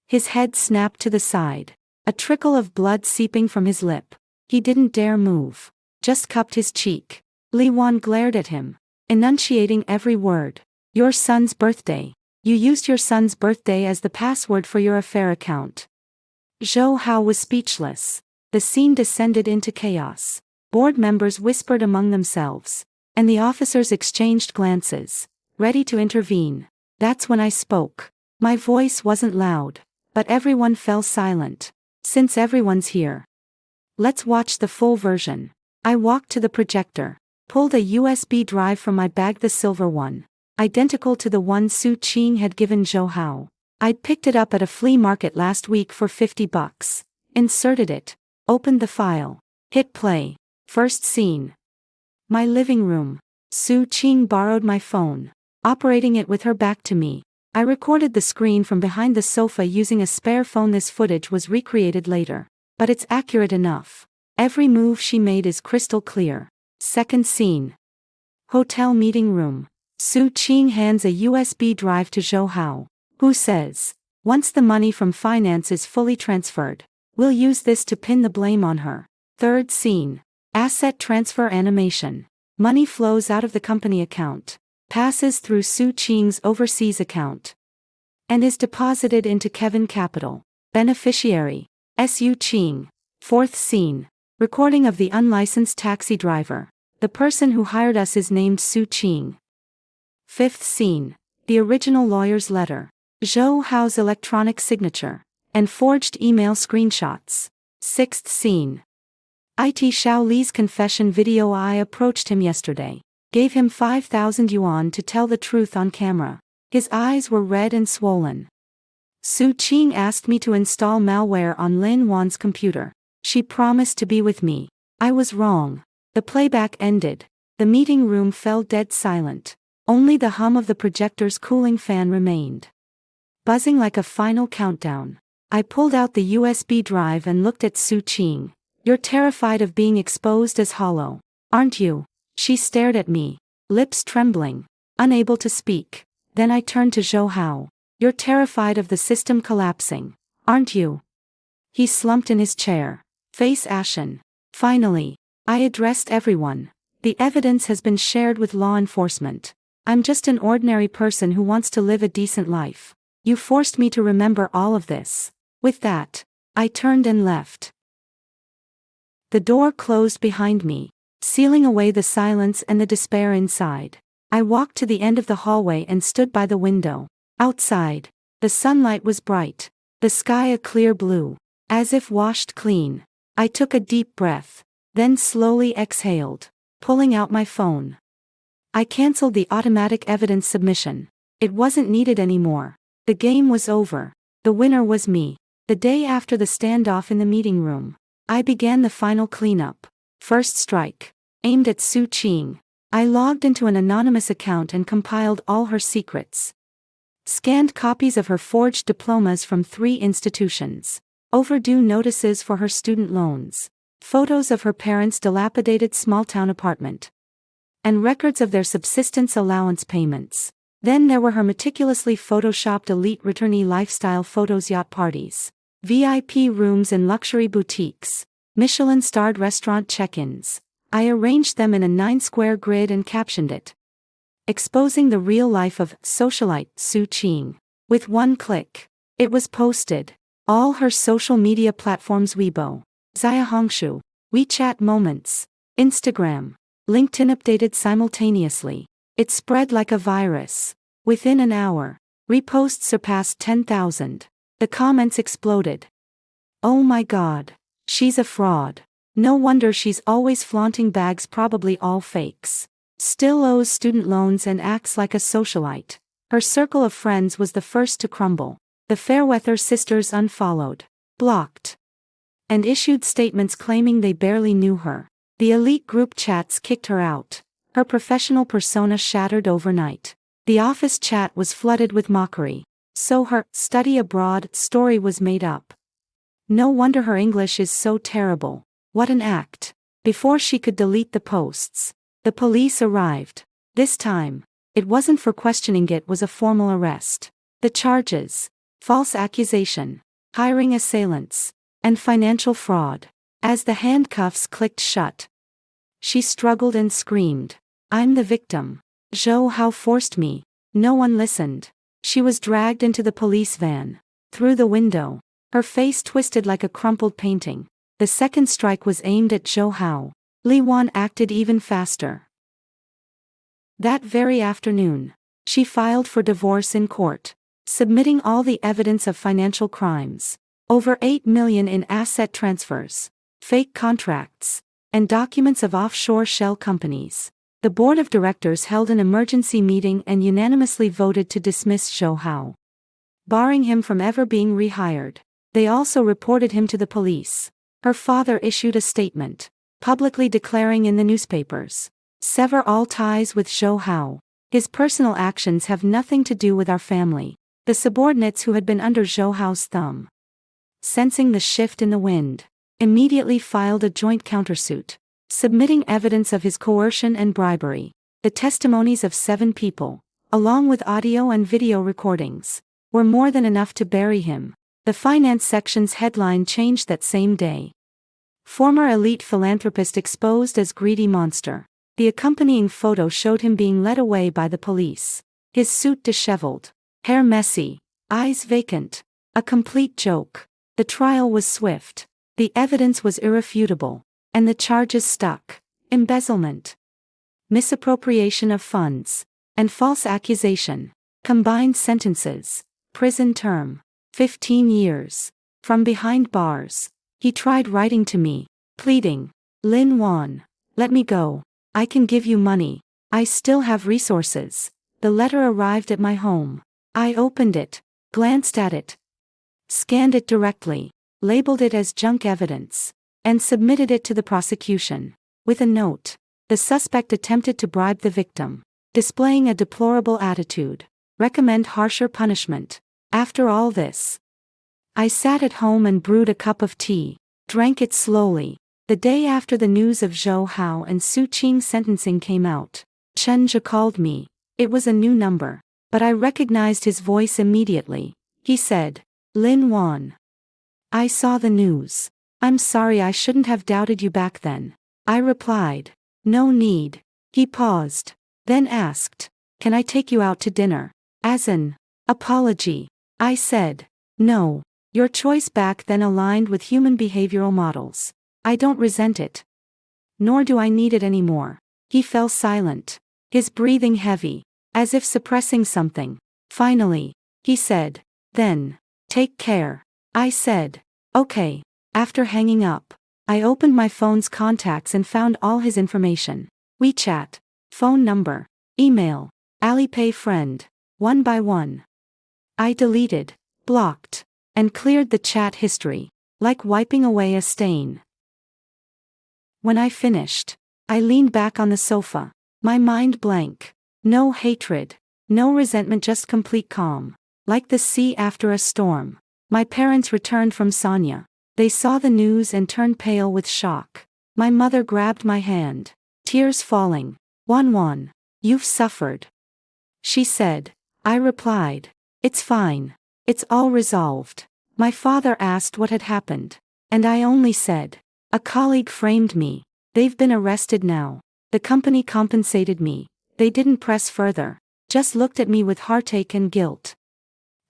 His head snapped to the side, a trickle of blood seeping from his lip. He didn't dare move, just cupped his cheek. Li Wan glared at him, enunciating every word. "Your son's birthday. You used your son's birthday as the password for your affair account." Zhou Hao was speechless. The scene descended into chaos. Board members whispered among themselves, and the officers exchanged glances, ready to intervene. That's when I spoke. My voice wasn't loud, but everyone fell silent. Since everyone's here, let's watch the full version. I walked to the projector, pulled a USB drive from my bag, the silver one, identical to the one Su Qing had given Zhou Hao. I'd picked it up at a flea market last week for $50. Inserted it, opened the file, hit play. First scene. My living room. Su Qing borrowed my phone, operating it with her back to me. I recorded the screen from behind the sofa using a spare phone. This footage was recreated later, but it's accurate enough. Every move she made is crystal clear. Second scene. Hotel meeting room. Su Qing hands a USB drive to Zhou Hao, who says, "Once the money from finance is fully transferred, we'll use this to pin the blame on her." Third scene. Asset transfer animation. Money flows out of the company account, passes through Su Qing's overseas account, and is deposited into Kevin Capital. Beneficiary. Su Qing. Fourth scene. Recording of the unlicensed taxi driver. The person who hired us is named Su Qing. Fifth scene. The original lawyer's letter. Zhou Hao's electronic signature, and forged email screenshots. Sixth scene. It Xiao Li's confession video. I approached him yesterday, gave him 5,000 yuan to tell the truth on camera. His eyes were red and swollen. Su Qing asked me to install malware on Lin Wan's computer. She promised to be with me. I was wrong. The playback ended. The meeting room fell dead silent. Only the hum of the projector's cooling fan remained, buzzing like a final countdown. I pulled out the USB drive and looked at Su Qing. "You're terrified of being exposed as hollow, aren't you?" She stared at me, lips trembling, unable to speak. Then I turned to Zhou Hao. "You're terrified of the system collapsing, aren't you?" He slumped in his chair, face ashen. Finally, I addressed everyone. "The evidence has been shared with law enforcement. I'm just an ordinary person who wants to live a decent life. You forced me to remember all of this." With that, I turned and left. The door closed behind me, sealing away the silence and the despair inside. I walked to the end of the hallway and stood by the window. Outside, the sunlight was bright, the sky a clear blue, as if washed clean. I took a deep breath, then slowly exhaled, pulling out my phone. I canceled the automatic evidence submission. It wasn't needed anymore. The game was over. The winner was me. The day after the standoff in the meeting room, I began the final cleanup. First strike, aimed at Su Qing. I logged into an anonymous account and compiled all her secrets. Scanned copies of her forged diplomas from 3 institutions, overdue notices for her student loans, photos of her parents' dilapidated small-town apartment, and records of their subsistence allowance payments. Then there were her meticulously photoshopped elite returnee lifestyle photos, yacht parties, VIP rooms in luxury boutiques, Michelin-starred restaurant check-ins. I arranged them in a 9-square grid and captioned it, "Exposing the real life of socialite Su Qing." With one click, it was posted. All her social media platforms: Weibo, Xiaohongshu, WeChat Moments, Instagram, LinkedIn updated simultaneously. It spread like a virus. Within an hour, reposts surpassed 10,000. The comments exploded. "Oh my God. She's a fraud. No wonder she's always flaunting bags, probably all fakes. Still owes student loans and acts like a socialite." Her circle of friends was the first to crumble. The Fairweather sisters unfollowed, blocked, and issued statements claiming they barely knew her. The elite group chats kicked her out. Her professional persona shattered overnight. The office chat was flooded with mockery. So her study abroad story was made up. No wonder her English is so terrible. What an act. Before she could delete the posts, the police arrived. This time, it wasn't for questioning, it was a formal arrest. The charges: false accusation, hiring assailants, and financial fraud. As the handcuffs clicked shut, she struggled and screamed, "I'm the victim. Zhou Hao forced me." No one listened. She was dragged into the police van, through the window, her face twisted like a crumpled painting. The second strike was aimed at Zhou Hao. Li Wan acted even faster. That very afternoon, she filed for divorce in court, submitting all the evidence of financial crimes. Over 8 million in asset transfers, fake contracts, and documents of offshore shell companies. The board of directors held an emergency meeting and unanimously voted to dismiss Zhou Hao, barring him from ever being rehired. They also reported him to the police. Her father issued a statement, publicly declaring in the newspapers, "Sever all ties with Zhou Hao. His personal actions have nothing to do with our family." The subordinates who had been under Zhou Hao's thumb, sensing the shift in the wind, immediately filed a joint countersuit, submitting evidence of his coercion and bribery. The testimonies of 7 people, along with audio and video recordings, were more than enough to bury him. The finance section's headline changed that same day. Former elite philanthropist exposed as greedy monster. The accompanying photo showed him being led away by the police. His suit disheveled, hair messy, eyes vacant. A complete joke. The trial was swift. The evidence was irrefutable. And the charges stuck. Embezzlement, misappropriation of funds, and false accusation. Combined sentences. Prison term. 15 years. From behind bars. He tried writing to me, pleading, "Lin Wan, let me go. I can give you money. I still have resources." The letter arrived at my home. I opened it, glanced at it, scanned it directly, labeled it as junk evidence, and submitted it to the prosecution. With a note, the suspect attempted to bribe the victim, displaying a deplorable attitude. Recommend harsher punishment. After all this, I sat at home and brewed a cup of tea, drank it slowly. The day after the news of Zhou Hao and Su Qing's sentencing came out, Chen Zhe called me. It was a new number, but I recognized his voice immediately. He said, "Lin Wan, I saw the news. I'm sorry, I shouldn't have doubted you back then." I replied, "No need." He paused, then asked, "Can I take you out to dinner?" As an apology, I said, "No." Your choice back then aligned with human behavioral models. I don't resent it. Nor do I need it anymore. He fell silent, his breathing heavy, as if suppressing something. Finally, he said, "Then, take care." I said, "Okay." After hanging up, I opened my phone's contacts and found all his information. WeChat, phone number, email, Alipay friend, one by one. I deleted, blocked, and cleared the chat history, like wiping away a stain. When I finished, I leaned back on the sofa, my mind blank. No hatred, no resentment, just complete calm, like the sea after a storm. My parents returned from Sanya. They saw the news and turned pale with shock. My mother grabbed my hand, tears falling. "Wan, you've suffered," she said. I replied, "It's fine. It's all resolved." My father asked what had happened, and I only said, "A colleague framed me. They've been arrested now. The company compensated me." They didn't press further, just looked at me with heartache and guilt,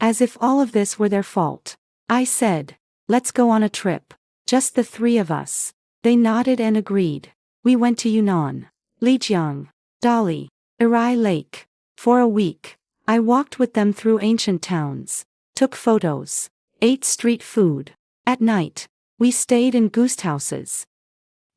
as if all of this were their fault. I said, "Let's go on a trip, just the 3 of us." They nodded and agreed. We went to Yunnan, Lijiang, Dali, Irai Lake. For a week, I walked with them through ancient towns, took photos, ate street food. At night, we stayed in ghost houses,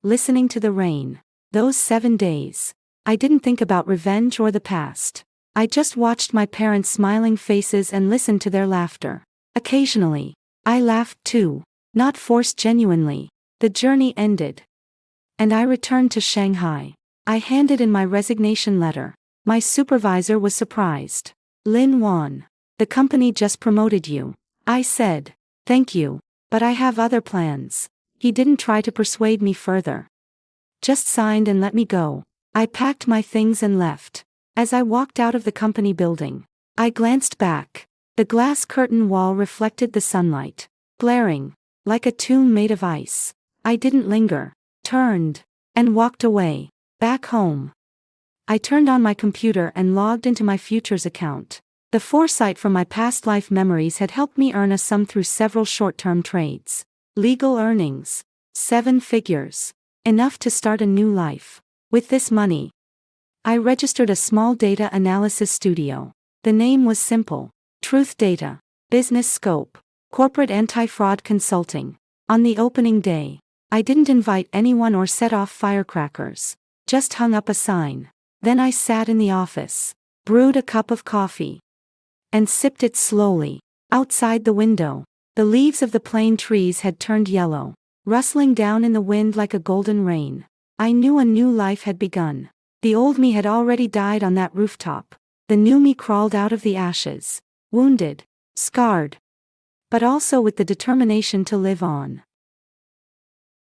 listening to the rain. Those 7 days, I didn't think about revenge or the past. I just watched my parents' smiling faces and listened to their laughter. Occasionally, I laughed too, not forced, genuinely. The journey ended, and I returned to Shanghai. I handed in my resignation letter. My supervisor was surprised. "Lin Wan, the company just promoted you." I said, "Thank you, but I have other plans." He didn't try to persuade me further, just signed and let me go. I packed my things and left. As I walked out of the company building, I glanced back. The glass curtain wall reflected the sunlight, glaring, like a tomb made of ice. I didn't linger, turned, and walked away, back home. I turned on my computer and logged into my futures account. The foresight from my past life memories had helped me earn a sum through several short-term trades. Legal earnings, 7 figures, enough to start a new life. With this money, I registered a small data analysis studio. The name was simple: Truth Data. Business scope: Corporate anti-fraud consulting. On the opening day, I didn't invite anyone or set off firecrackers. Just hung up a sign. Then I sat in the office, brewed a cup of coffee, and sipped it slowly. Outside the window, the leaves of the plane trees had turned yellow, rustling down in the wind like a golden rain. I knew a new life had begun. The old me had already died on that rooftop. The new me crawled out of the ashes, wounded, scarred, but also with the determination to live on.